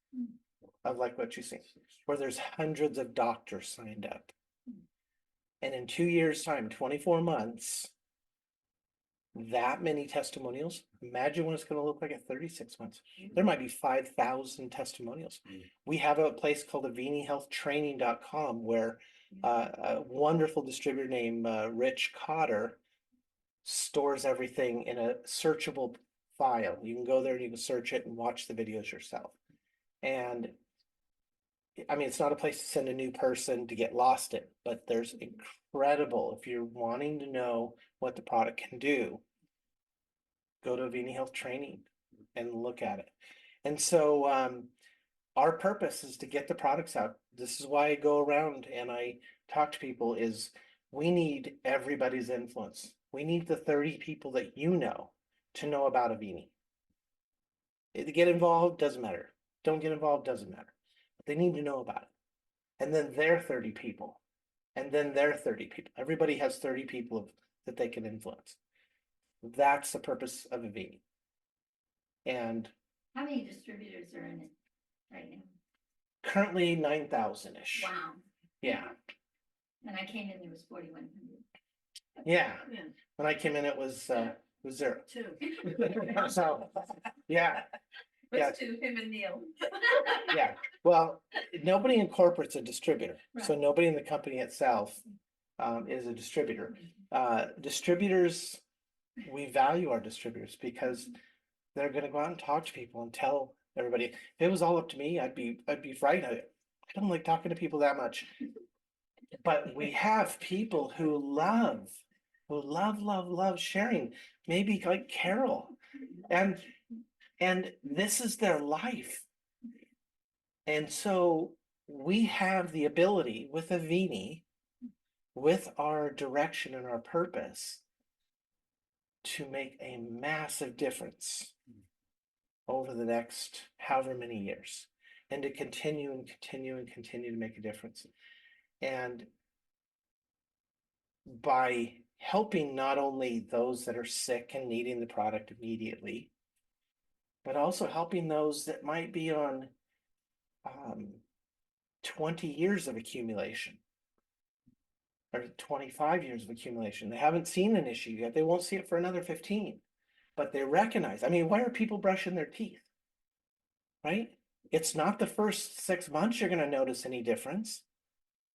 of like what you see, where there's hundreds of doctors signed up. And in 2 years' time, 24 months, that many testimonials, imagine what it's going to look like at 36 months. There might be 5,000 testimonials. We have a place called Avini Health Training.com where a wonderful distributor named Rich Cotter stores everything in a searchable file. You can go there and you can search it and watch the videos yourself. And I mean, it's not a place to send a new person to get lost in, but there's incredible, if you're wanting to know what the product can do, go to Avini Health Training and look at it. And so our purpose is to get the products out. This is why I go around and I talk to people is we need everybody's influence. We need the 30 people that you know to know about Avini. Get involved, doesn't matter. Don't get involved, doesn't matter. They need to know about it. And then their 30 people. And then their 30 people. Everybody has 30 people that they can influence. That's the purpose of Avini. And How many distributors are in it right now? currently 9,000-ish. Wow. Yeah. When I came in, there was 4,100. Yeah. When I came in, it was 0. Two. So, yeah. Yeah. Two, him and Neil. Yeah. Well, nobody in corporate's a distributor. So nobody in the company itself is a distributor. Distributors, we value our distributors because they're going to go out and talk to people and tell everybody. If it was all up to me, I'd be frightened. I don't like talking to people that much. But we have people who love sharing. Maybe like Carol, and this is their life. And so we have the ability with Avini, with our direction and our purpose, to make a massive difference over the next however many years, and to continue and continue and continue to make a difference. And by helping not only those that are sick and needing the product immediately, but also helping those that might be on 20 years of accumulation or 25 years of accumulation. They haven't seen an issue yet. They won't see it for another 15, but they recognize. I mean, why are people brushing their teeth? Right? It's not the first 6 months you're going to notice any difference.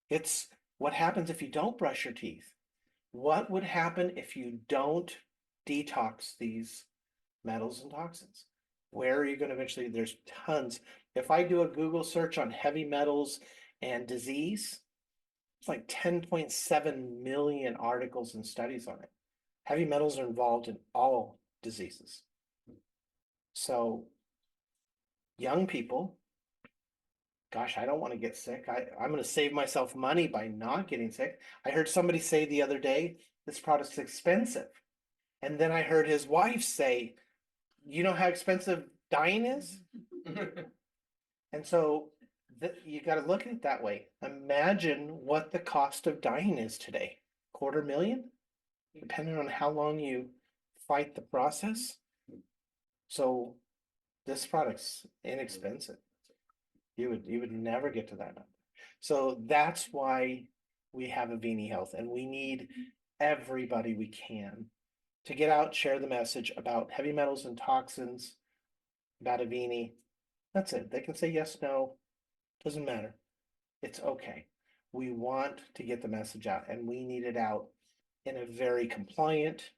It's what happens if you don't brush your teeth. What would happen if you don't detox these metals and toxins? Where are you going to eventually? There's tons. If I do a Google search on heavy metals and disease, it's like 10.7 million articles and studies on it. Heavy metals are involved in all diseases. So young people, gosh, I don't want to get sick. I'm going to save myself money by not getting sick. I heard somebody say the other day, this product's expensive. And then I heard his wife say, you know how expensive dying is? And so you got to look at it that way. Imagine what the cost of dying is today. $250,000, depending on how long you fight the process. So this product's inexpensive. You would never get to that number. So that's why we have Avini Health, and we need everybody we can to get out, share the message about heavy metals and toxins, about Avini. That's it. They can say yes, no, doesn't matter. It's okay. We want to get the message out, and we need it out in a very compliant,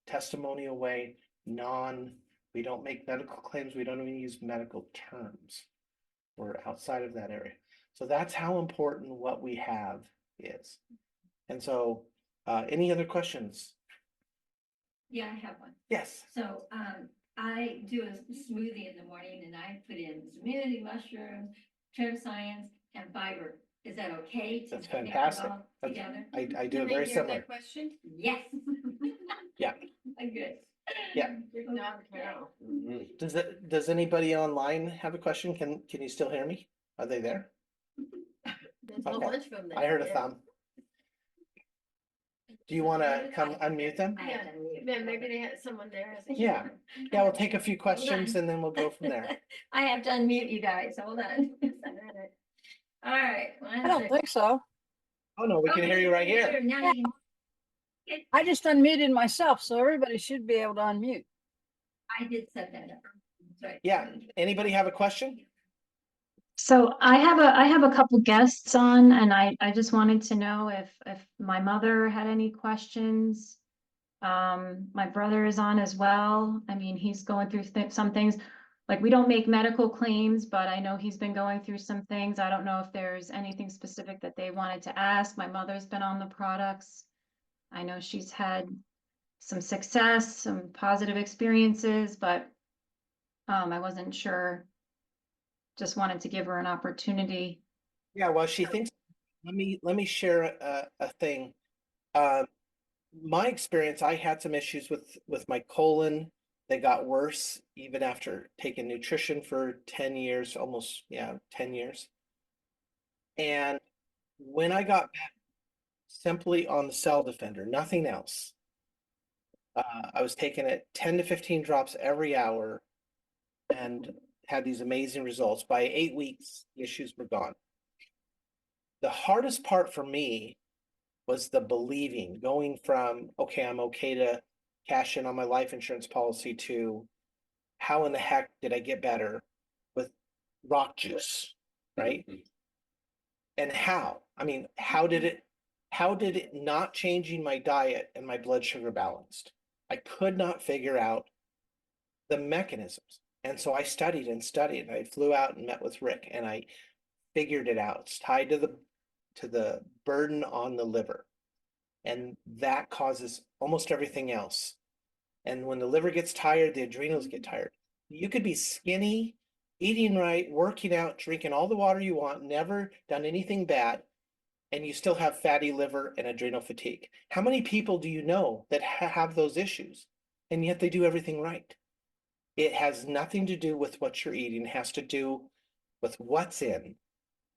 testimonial way, we don't make medical claims. We don't even use medical terms. We're outside of that area. So that's how important what we have is. And so, any other questions? Yeah, I have one. Yes. So, I do a smoothie in the morning and I put in smoothie, mushrooms, trim science, and fiber. Is that okay? To That's mix it fantastic. all Together? I do it very similar. Question? Yes. Yeah. Good. Yeah. Does anybody online have a question? Can you still hear me? Are they there? There's Okay. a bunch from there. I heard a thumb. Do you want to come unmute them? I have to unmute. Yeah, maybe they had someone there. Yeah. Yeah, we'll take a few questions and then we'll go from there. I have to unmute you guys, hold on. All right. I don't think so. Oh, no, we can hear you right here. Now you can. I just unmuted myself, so everybody should be able to unmute. I did set that up. That's right. Yeah. Anybody have a question? So I have a couple guests on, and I just wanted to know if my mother had any questions. My brother is on as well. I mean, he's going through some things. Like, we don't make medical claims, but I know he's been going through some things. I don't know if there's anything specific that they wanted to ask. My mother's been on the products. I know she's had some success, some positive experiences, but I wasn't sure. Just wanted to give her an opportunity. Yeah, well, she thinks, let me share a thing. My experience, I had some issues with my colon. They got worse even after taking nutrition for 10 years, almost, 10 years. And when I got back simply on the Cell Defender, nothing else, I was taking it 10 to 15 drops every hour and had these amazing results. By 8 weeks, the issues were gone. The hardest part for me was the believing, going from, okay, I'm okay to cash in on my life insurance policy, to how in the heck did I get better with rock juice, right? And how? I mean, how did it not changing my diet and my blood sugar balanced? I could not figure out the mechanisms. And so I studied and studied. I flew out and met with Rick and I figured it out. It's tied to the burden on the liver. And that causes almost everything else. And when the liver gets tired, the adrenals get tired. You could be skinny, eating right, working out, drinking all the water you want, never done anything bad, and you still have fatty liver and adrenal fatigue. How many people do you know that have those issues, and yet they do everything right? It has nothing to do with what you're eating. It has to do with what's in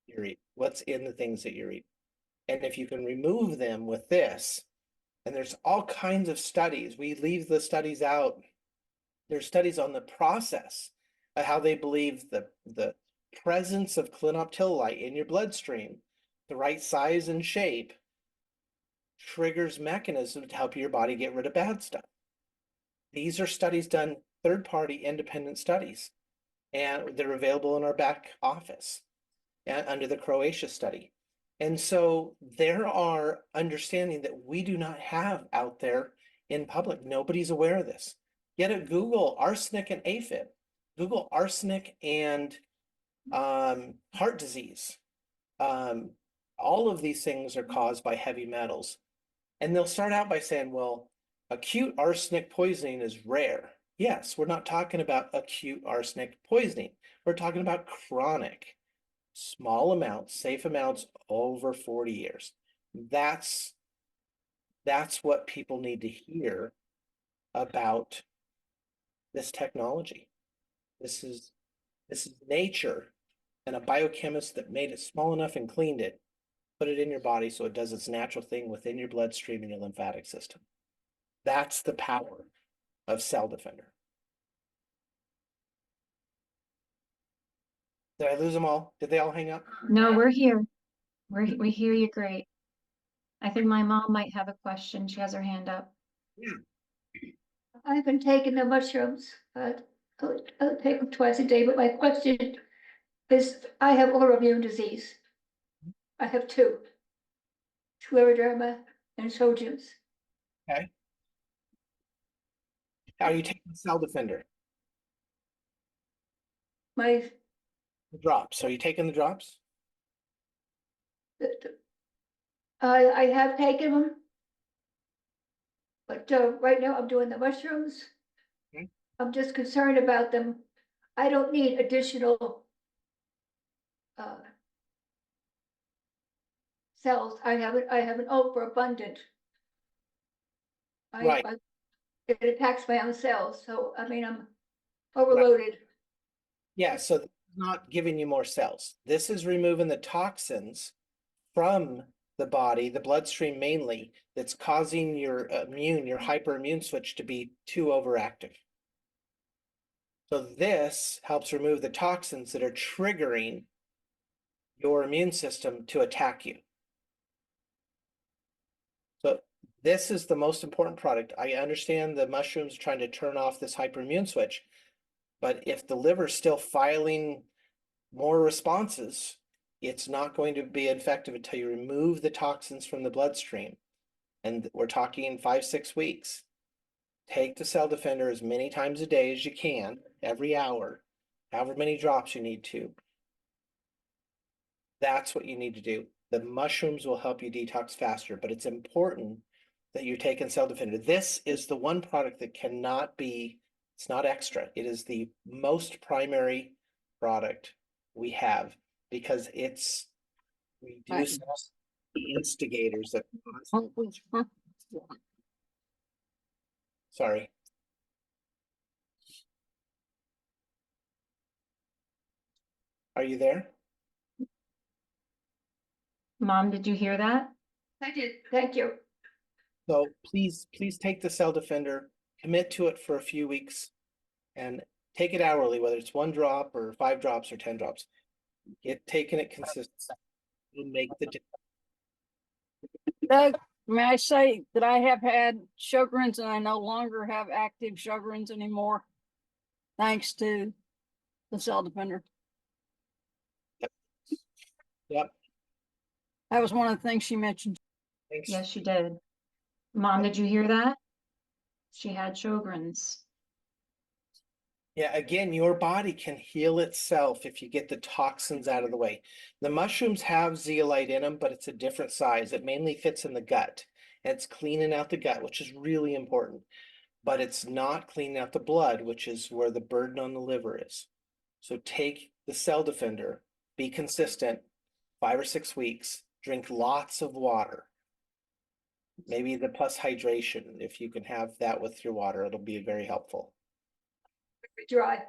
your eat, what's in the things that you're eating. And if you can remove them with this, and there's all kinds of studies, we leave the studies out. There's studies on the process of how they believe the presence of clinoptilolite in your bloodstream, the right size and shape, triggers mechanism to help your body get rid of bad stuff. These are studies done, third-party independent studies, and they're available in our back office and under the Croatia study. And so there are understanding that we do not have out there in public. Nobody's aware of this. Get a Google arsenic and AFib. Google arsenic and heart disease. All of these things are caused by heavy metals. And they'll start out by saying, well, acute arsenic poisoning is rare. Yes, we're not talking about acute arsenic poisoning. We're talking about chronic, small amounts, safe amounts over 40 years. That's what people need to hear about this technology. This is nature and a biochemist that made it small enough and cleaned it, put it in your body so it does its natural thing within your bloodstream and your lymphatic system. That's the power of Cell Defender. Did I lose them all? Did they all hang up? No, we're here. We hear you great. I think my mom might have a question. She has her hand up. I've been taking the mushrooms, I'll take them twice a day, but my question is, I have autoimmune disease. I have two. Scleroderma and Sjogren's. Okay. Are you taking Cell Defender? My, The drops. Are you taking the drops? I have taken them. But right now I'm doing the mushrooms. Okay. I'm just concerned about them. I don't need additional cells. I have an overabundant. Right. It attacks my own cells, so I mean, I'm overloaded. Yeah, so this is not giving you more cells. This is removing the toxins from the body, the bloodstream mainly, that's causing your hyperimmune switch to be too overactive. So this helps remove the toxins that are triggering your immune system to attack you. So this is the most important product. I understand the mushrooms are trying to turn off this hyperimmune switch, but if the liver's still filing more responses, it's not going to be effective until you remove the toxins from the bloodstream. And we're talking 5-6 weeks. Take the Cell Defender as many times a day as you can, every hour, however many drops you need to. That's what you need to do. The mushrooms will help you detox faster, but it's important that you're taking Cell Defender. This is the one product that cannot be, it's not extra. It is the most primary product we have because it's reduces the instigators that cause. Sorry. Are you there? Mom, did you hear that? I did, thank you. So please take the Cell Defender, commit to it for a few weeks and take it hourly, whether it's 1 drop or 5 drops or 10 drops. Get taking it consistently will make the difference. Doug, may I say that I have had Sjogren's and I no longer have active Sjogren's anymore, thanks to the Cell Defender. Yep. That was one of the things she mentioned. Thanks. Yes, she did. Mom, did you hear that? She had Sjogren's. Yeah, again, your body can heal itself if you get the toxins out of the way. The mushrooms have zeolite in them, but it's a different size. It mainly fits in the gut. And it's cleaning out the gut, which is really important. But it's not cleaning out the blood, which is where the burden on the liver is. So take the Cell Defender, be consistent, 5 or 6 weeks, drink lots of water. Maybe the plus hydration, if you can have that with your water, it'll be very helpful. Dry,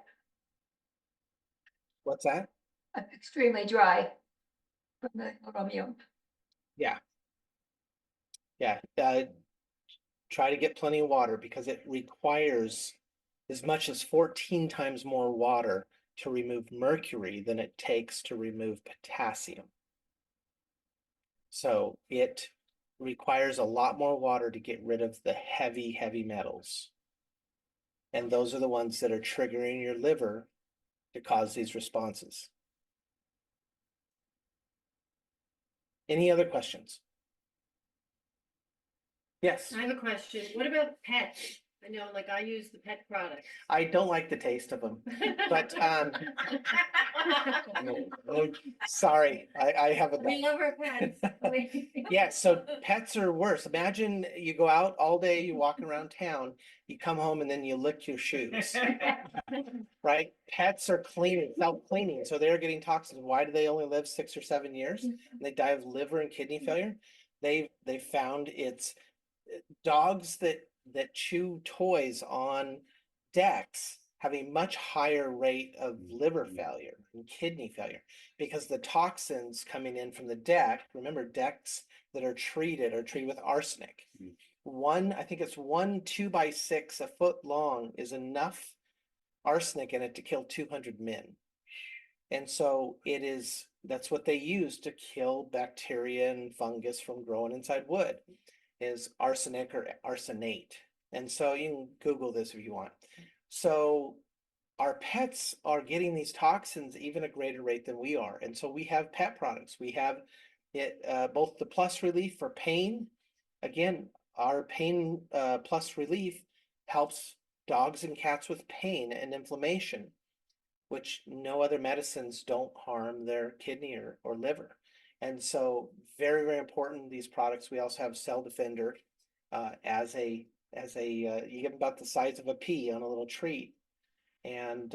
What's that? I'm extremely dry from the autoimmune. Yeah. Yeah. Try to get plenty of water because it requires as much as 14 times more water to remove mercury than it takes to remove potassium. So it requires a lot more water to get rid of the heavy metals. And those are the ones that are triggering your liver to cause these responses. Any other questions? Yes, I have a question. What about pets? I know, like I use the pet products. I don't like the taste of them, but oh, sorry, I have a. We love our pets. Yeah, so pets are worse. Imagine you go out all day, you walk around town, you come home and then you lick your shoes, right? Pets are cleaning, self-cleaning, so they're getting toxins. Why do they only live 6 or 7 years? And they die of liver and kidney failure. They found it's dogs that chew toys on decks have a much higher rate of liver failure and kidney failure because the toxins coming in from the deck, remember decks that are treated with arsenic. I think it's 1 2x6 a foot long is enough arsenic in it to kill 200 men. And so that's what they use to kill bacteria and fungus from growing inside wood is arsenic or arsenate. And so you can Google this if you want. So our pets are getting these toxins even at a greater rate than we are. And so we have pet products. We have both the plus relief for pain. Again, our pain plus relief helps dogs and cats with pain and inflammation, which no other medicines don't harm their kidney or liver. And so very important, these products. We also have Cell Defender as a you get about the size of a pea on a little treat. And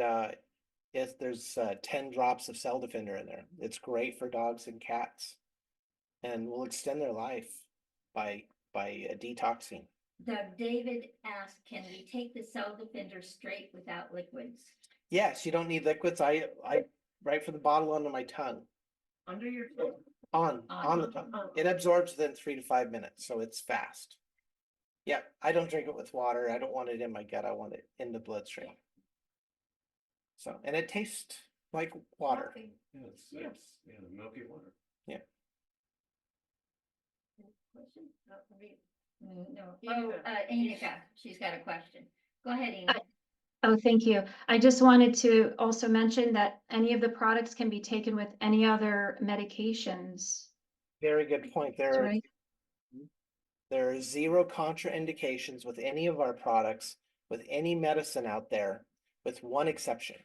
there's 10 drops of Cell Defender in there. It's great for dogs and cats and will extend their life by detoxing. Doug, David asked, can we take the Cell Defender straight without liquids? Yes, you don't need liquids. I right from the bottle onto my tongue. under your tongue? On the tongue. It absorbs within 3 to 5 minutes, so it's fast. Yeah, I don't drink it with water. I don't want it in my gut. I want it in the bloodstream. So, and it tastes like water. Yeah, it's milky water. Question? No. Oh, Anika, she's got a question. Go ahead, Anika. Oh, thank you. I just wanted to also mention that any of the products can be taken with any other medications, Very good point. There right? are 0 contraindications with any of our products, with any medicine out there, with one exception.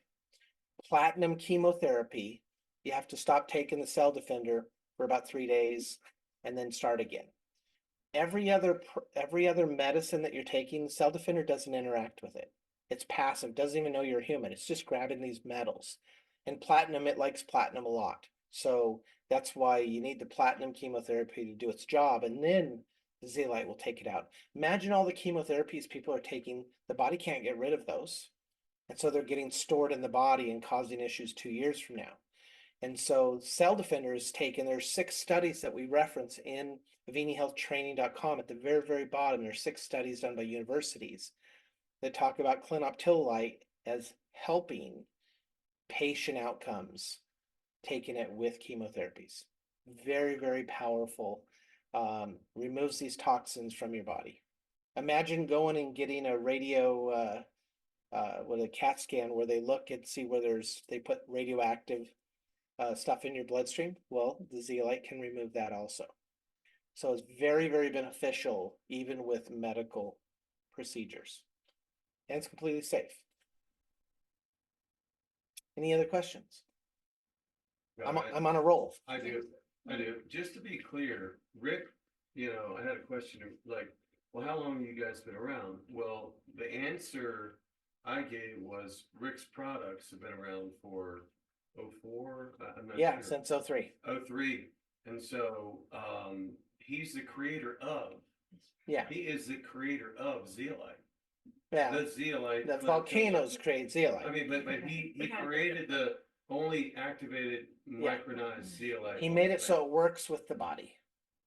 Platinum chemotherapy, you have to stop taking the cell defender for about 3 days and then start again. Every other medicine that you're taking, the cell defender doesn't interact with it. It's passive, doesn't even know you're human. It's just grabbing these metals. And platinum, it likes platinum a lot. So that's why you need the platinum chemotherapy to do its job. And then the zeolite will take it out. Imagine all the chemotherapies people are taking. The body can't get rid of those. And so they're getting stored in the body and causing issues 2 years from now. And so Cell Defender is taken, there's 6 studies that we reference in AviniHealthTraining.com at the very, very bottom. There's 6 studies done by universities that talk about clinoptilolite as helping patient outcomes, taking it with chemotherapies. Very, very powerful. Removes these toxins from your body. Imagine going and getting a radio, with a CAT scan where they look and see where they put radioactive stuff in your bloodstream. Well, the zeolite can remove that also. So it's very, very beneficial even with medical procedures. And it's completely safe. Any other questions? I'm on a roll. I do. Just to be clear, Rick, I had a question like, well, how long have you guys been around? Well, the answer I gave was Rick's products have been around for 04. I'm not Yeah, sure. since 03. 03. And so he's the creator of. Yeah. He is the creator of zeolite. Yeah. The zeolite. The volcanoes create zeolite. I mean, but he created the only activated micronized zeolite. He made it so it works with the body.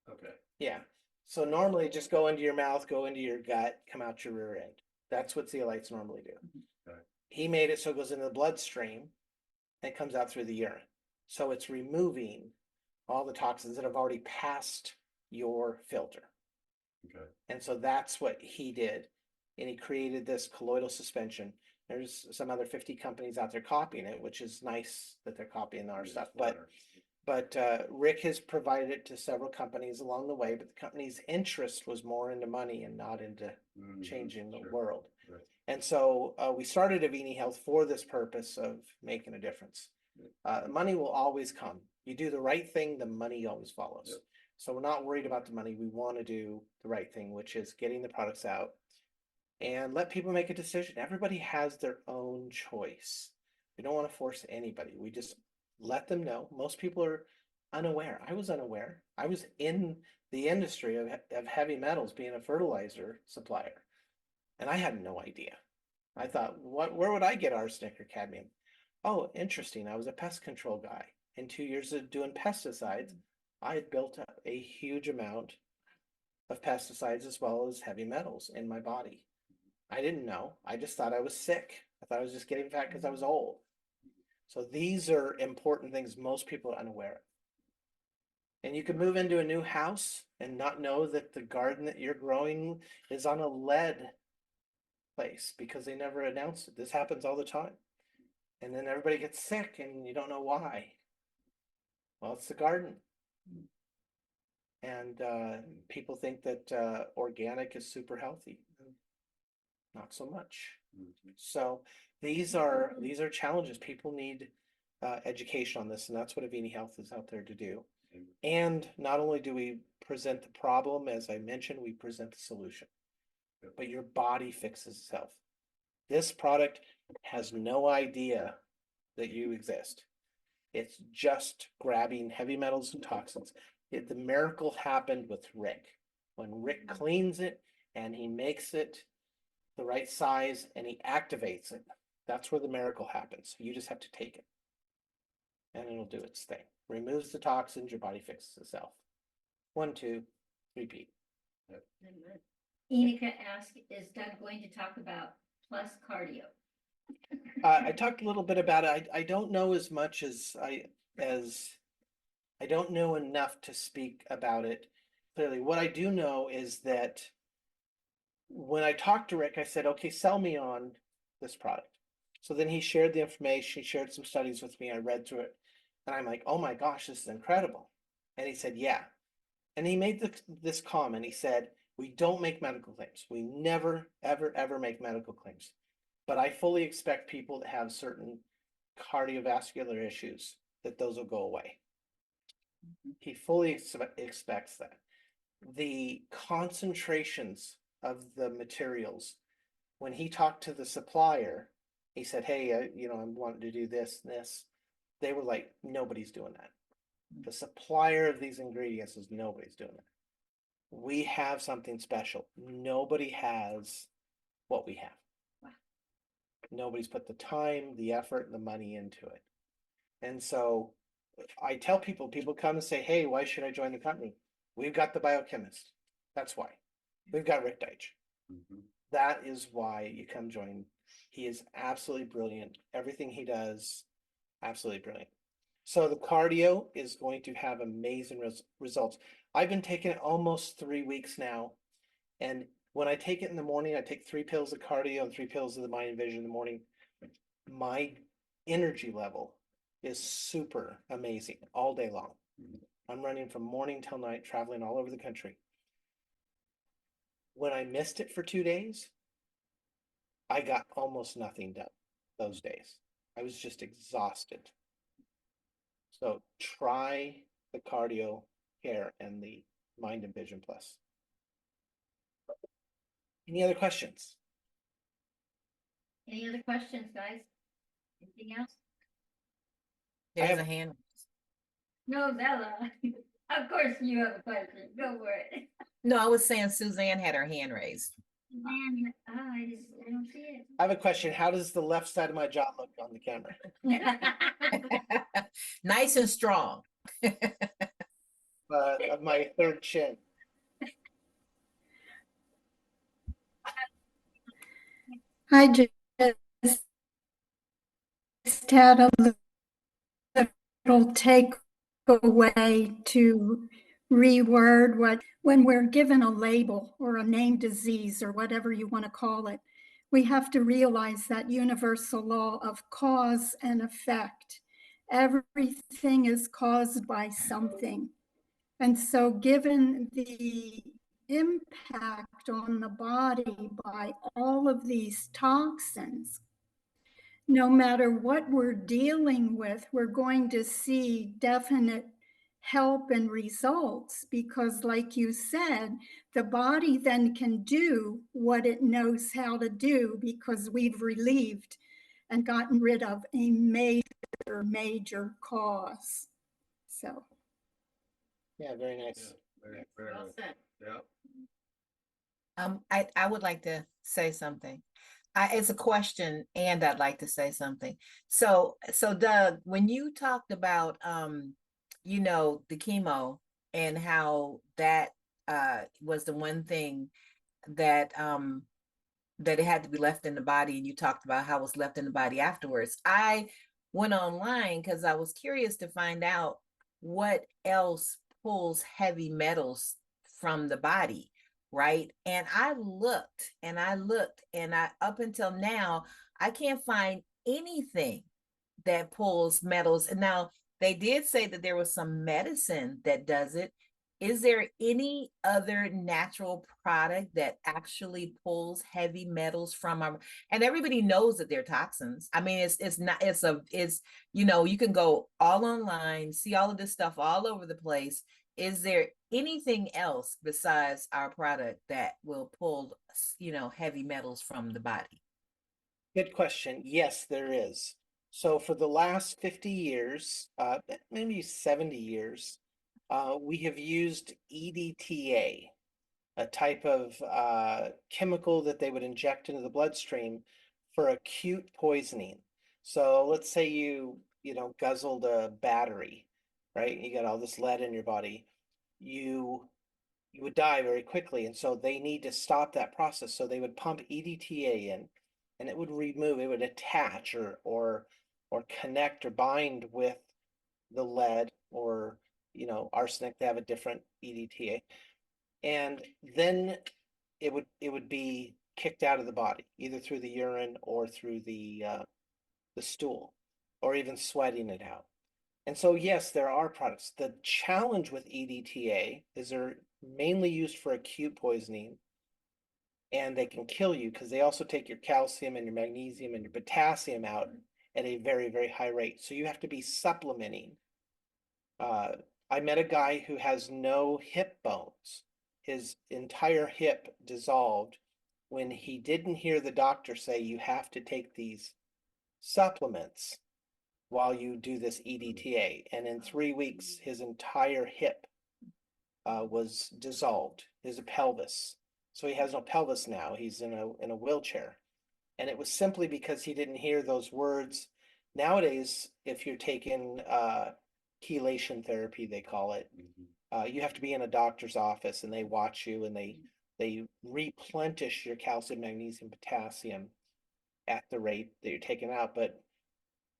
Okay. Yeah. So normally just go into your mouth, go into your gut, come out your rear end. That's what zeolites normally do. Okay. He made it so it goes into the bloodstream and comes out through the urine. So it's removing all the toxins that have already passed your filter. Okay. And so that's what he did. And he created this colloidal suspension. There's some other 50 companies out there copying it, which is nice that they're copying our stuff. But Rick has provided it to several companies along the way, but the company's interest was more into money and not into changing the world. Right. And so we started Avini Health for this purpose of making a difference. Money will always come. You do the right thing, the money always follows. Yep. So we're not worried about the money. We want to do the right thing, which is getting the products out and let people make a decision. Everybody has their own choice. We don't want to force anybody. We just let them know. Most people are unaware. I was unaware. I was in the industry of heavy metals, being a fertilizer supplier, and I had no idea. I thought, where would I get arsenic or cadmium? Oh, interesting. I was a pest control guy. In 2 years of doing pesticides, I had built up a huge amount of pesticides as well as heavy metals in my body. I didn't know. I just thought I was sick. I thought I was just getting fat because I was old. So these are important things most people are unaware of. And you could move into a new house and not know that the garden that you're growing is on a lead place because they never announced it. This happens all the time. And then everybody gets sick and you don't know why. Well, it's the garden. And people think that organic is super healthy. Not so much. So these are challenges. People need education on this, and that's what Avini Health is out there to do. And not only do we present the problem, as I mentioned, we present the solution. But your body fixes itself. This product has no idea that you exist. It's just grabbing heavy metals and toxins. The miracle happened with Rick. When Rick cleans it and he makes it the right size and he activates it, that's where the miracle happens. You just have to take it. and it'll do its thing. Removes the toxins, your body fixes itself. 1, 2, repeat. Enika asked, is Doug going to talk about plus cardio? I talked a little bit about it. I don't know as much as I don't know enough to speak about it clearly. What I do know is that when I talked to Rick, I said, okay, sell me on this product. So then he shared the information, he shared some studies with me. I read through it and I'm like, oh my gosh, this is incredible. And he said, yeah. And he made this comment. He said, we don't make medical claims. We never, ever, ever make medical claims. But I fully expect people that have certain cardiovascular issues that those will go away. He fully expects that. The concentrations of the materials, when he talked to the supplier, he said, hey, you know, I'm wanting to do this and this. They were like, nobody's doing that. The supplier of these ingredients is nobody's doing that. We have something special. Nobody has what we have. Wow. Nobody's put the time, the effort, and the money into it. And so I tell people come and say, hey, why should I join the company? We've got the biochemist. That's why. We've got Rick Deitch. That is why you come join. He is absolutely brilliant. Everything he does, absolutely brilliant. So the cardio is going to have amazing results. I've been taking it almost 3 weeks now. And when I take it in the morning, I take 3 pills of cardio and 3 pills of the mind and vision in the morning. My energy level is super amazing all day long. I'm running from morning till night, traveling all over the country. When I missed it for 2 days, I got almost nothing done those days. I was just exhausted. So try the cardio care and the mind and vision plus. Any other questions? Any other questions, guys? Anything else? There's a hand. No, Bella. Of course you have a question. Go for it. No, I was saying Suzanne had her hand raised. Man, I don't see it. I have a question. How does the left side of my jaw look on the camera? Nice and strong. Of my third chin. I just had a little takeaway to reword when we're given a label or a named disease or whatever you want to call it, we have to realize that universal law of cause and effect. Everything is caused by something. And so given the impact on the body by all of these toxins, no matter what we're dealing with, we're going to see definite help and results because, like you said, the body then can do what it knows how to do because we've relieved and gotten rid of a major cause. So. Yeah, very nice. Very Well nice. said. Yeah. I would like to say something. It's a question and I'd like to say something. So Doug, when you talked about, you know, the chemo and how that was the one thing that that it had to be left in the body, and you talked about how it was left in the body afterwards. I went online because I was curious to find out what else pulls heavy metals from the body, right? And I looked and I up until now, I can't find anything that pulls metals. And now they did say that there was some medicine that does it. Is there any other natural product that actually pulls heavy metals from our, and everybody knows that they're toxins. I mean, it's you know, you can go all online, see all of this stuff all over the place. Is there anything else besides our product that will pull, you know, heavy metals from the body? Good question. Yes, there is. So for the last 50 years, maybe 70 years, we have used EDTA, a type of chemical that they would inject into the bloodstream for acute poisoning. So let's say you guzzled a battery, right? You got all this lead in your body, you would die very quickly. And so they need to stop that process. So they would pump EDTA in, and it would attach or connect or bind with the lead or arsenic. They have a different EDTA. And then it would be kicked out of the body, either through the urine or through the stool, or even sweating it out. And so, yes, there are products. The challenge with EDTA is they're mainly used for acute poisoning, and they can kill you because they also take your calcium and your magnesium and your potassium out at a very, very high rate. So you have to be supplementing. I met a guy who has no hip bones. His entire hip dissolved when he didn't hear the doctor say you have to take these supplements while you do this EDTA. And in 3 weeks, his entire hip was dissolved, his pelvis. So he has no pelvis now. He's in a wheelchair. And it was simply because he didn't hear those words. Nowadays, if you're taking chelation therapy, they call it, you have to be in a doctor's office, and they watch you, and they replenish your calcium, magnesium, potassium at the rate that you're taking out. But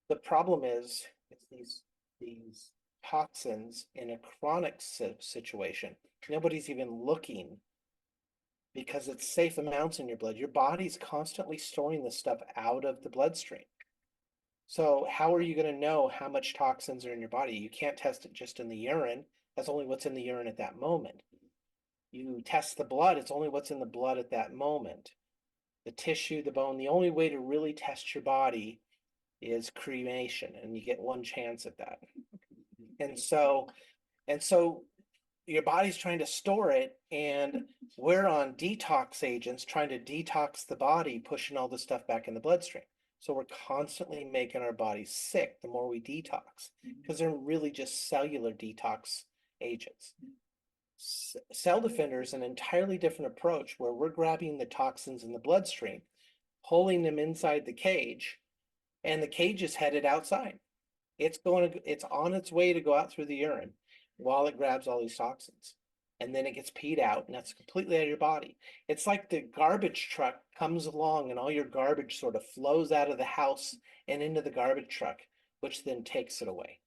the problem is it's these toxins in a chronic situation. Nobody's even looking because it's safe amounts in your blood. Your body's constantly storing this stuff out of the bloodstream. So how are you going to know how much toxins are in your body? You can't test it just in the urine. That's only what's in the urine at that moment. You test the blood, it's only what's in the blood at that moment. The tissue, the bone, the only way to really test your body is cremation, and you get one chance at that. And so your body's trying to store it, and we're on detox agents trying to detox the body, pushing all this stuff back in the bloodstream. So we're constantly making our bodies sick the more we detox, because they're really just cellular detox agents. Cell Defender is an entirely different approach, where we're grabbing the toxins in the bloodstream, pulling them inside the cage, and the cage is headed outside. It's on its way to go out through the urine while it grabs all these toxins. And then it gets peed out, and that's completely out of your body. It's like the garbage truck comes along, and all your garbage sort of flows out of the house and into the garbage truck, which then takes it away.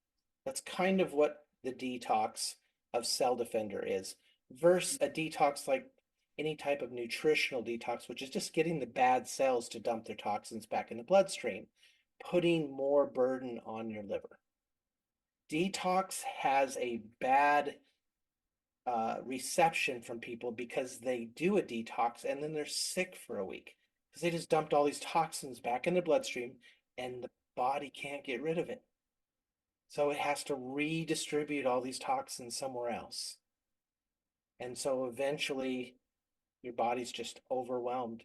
That's kind of what the detox of Cell Defender is, versus a detox like any type of nutritional detox, which is just getting the bad cells to dump their toxins back in the bloodstream, putting more burden on your liver. Detox has a bad reception from people because they do a detox and then they're sick for a week because they just dumped all these toxins back in the bloodstream, and the body can't get rid of it. So it has to redistribute all these toxins somewhere else. And so eventually your body's just overwhelmed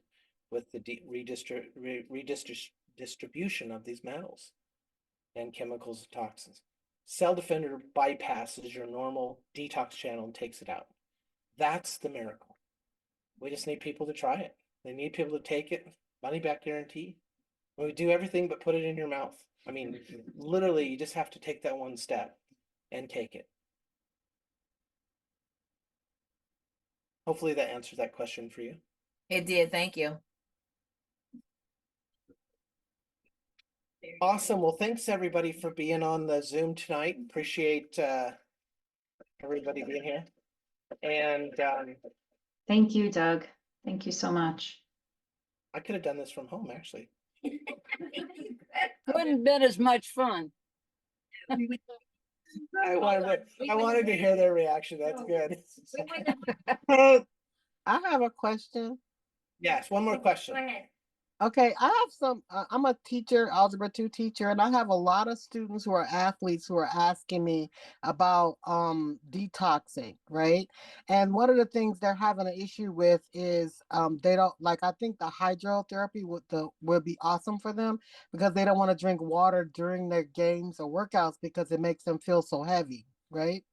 with the redistribution of these metals and chemicals and toxins. Cell Defender bypasses your normal detox channel and takes it out. That's the miracle. We just need people to try it. They need people to take it. Money back guarantee. We do everything but put it in your mouth. I mean, literally, you just have to take that one step and take it. Hopefully that answers that question for you. It did, thank you. Awesome. Well, thanks everybody for being on the Zoom tonight. Appreciate everybody being here. And Thank you, Doug. Thank you so much. I could have done this from home, actually. Wouldn't have been as much fun. I wanted to hear their reaction. That's good. Hey, I have a question. Yes, one more question. Go ahead. Okay, I have some, I'm a teacher, Algebra 2 teacher, and I have a lot of students who are athletes who are asking me about detoxing, right? And one of the things they're having an issue with is they don't like, I think the hydrotherapy would be awesome for them because they don't want to drink water during their games or workouts because it makes them feel so heavy. right?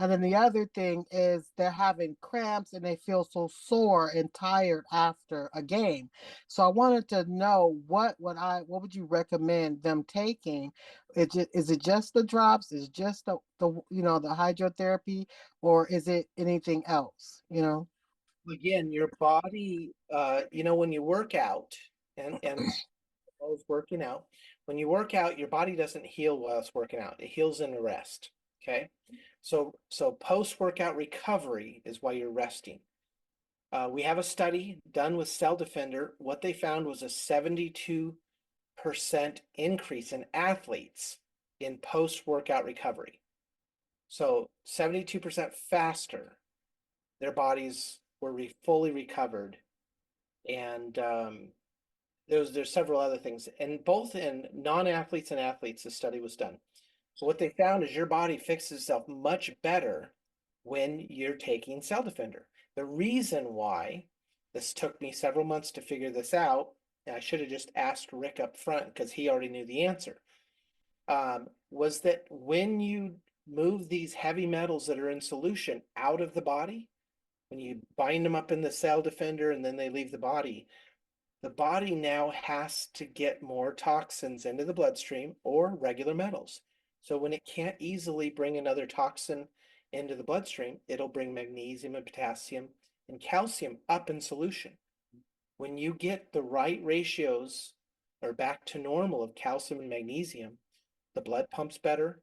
And then the other thing is they're having cramps and they feel so sore and tired after a game. So I wanted to know what would you recommend them taking? Is it just the drops? Is it just the the hydrotherapy, or is it anything else? Again, your body, when you work out and both working out, when you work out, your body doesn't heal while it's working out. It heals in the rest. Okay. So post-workout recovery is why you're resting. We have a study done with Cell Defender. What they found was a 72% increase in athletes in post-workout recovery. So 72% faster, their bodies were fully recovered. And there's several other things. And both in non-athletes and athletes, the study was done. So what they found is your body fixes itself much better when you're taking Cell Defender. The reason why this took me several months to figure this out, and I should have just asked Rick up front because he already knew the answer, was that when you move these heavy metals that are in solution out of the body, when you bind them up in the Cell Defender and then they leave the body now has to get more toxins into the bloodstream or regular metals. So when it can't easily bring another toxin into the bloodstream, it'll bring magnesium and potassium and calcium up in solution. When you get the right ratios or back to normal of calcium and magnesium, the blood pumps better,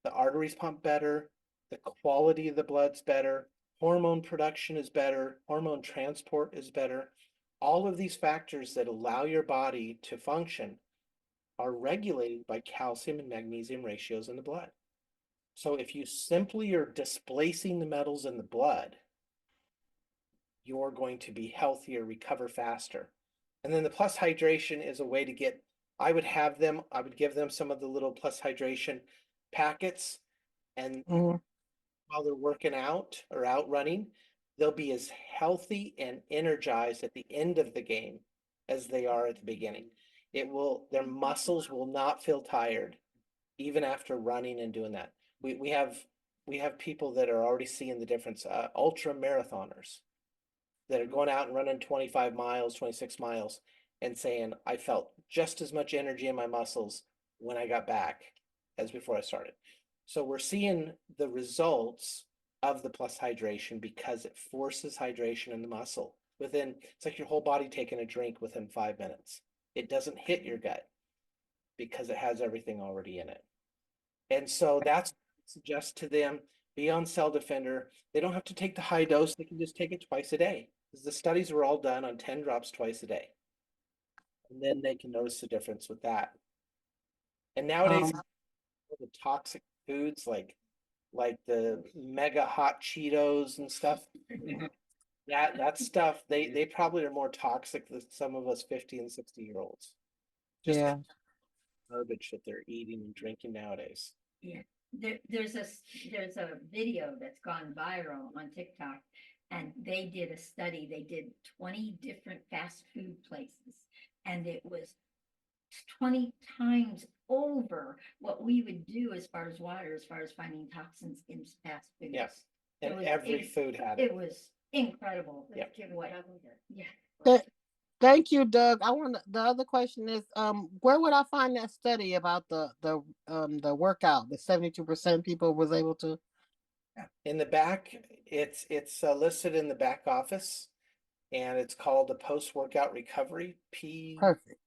the arteries pump better, the quality of the blood's better, hormone production is better, hormone transport is better. All of these factors that allow your body to function are regulated by calcium and magnesium ratios in the blood. So if you simply are displacing the metals in the blood, you're going to be healthier, recover faster. And then the plus hydration is a way to get, I would give them some of the little plus hydration packets, and while they're working out or out running, they'll be as healthy and energized at the end of the game as they are at the beginning. Their muscles will not feel tired even after running and doing that. We have people that are already seeing the difference, ultra marathoners that are going out and running 25 miles, 26 miles and saying, I felt just as much energy in my muscles when I got back as before I started. So we're seeing the results of the plus hydration because it forces hydration in the muscle. It's like your whole body taking a drink within 5 minutes. It doesn't hit your gut because it has everything already in it. And so that's suggest to them, be on Cell Defender. They don't have to take the high dose. They can just take it twice a day. Because the studies were all done on 10 drops twice a day. And then they can notice the difference with that. And nowadays, the toxic foods like the mega hot Cheetos and stuff, that stuff, they probably are more toxic than some of us 50 and 60-year-olds. Just garbage that they're eating and drinking nowadays. Yeah, there's a video that's gone viral on TikTok, and they did a study. They did 20 different fast food places, and it was 20 times over what we would do as far as water, as far as finding toxins in fast food. Yes, and every food had it. It was incredible. Yep. Yeah. Thank you, Doug. The other question is, where would I find that study about the workout? The 72% people was able to. In the back, it's listed in the back office, and it's called the post-workout recovery, Perfect.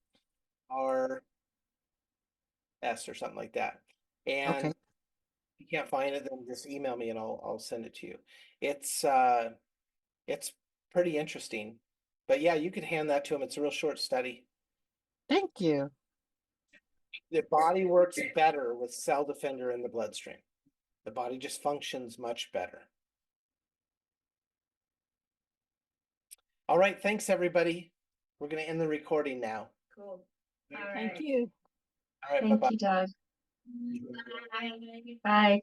PRS or something like that. And if you can't find it, then just email me and I'll send it to you. It's pretty interesting. But yeah, you could hand that to them. It's a real short study. Thank you. The body works better with Cell Defender in the bloodstream. The body just functions much better. All right, thanks everybody. We're going to end the recording now. Cool. Thank you. All right, Thank bye-bye. you, Doug. Bye. Bye. Thank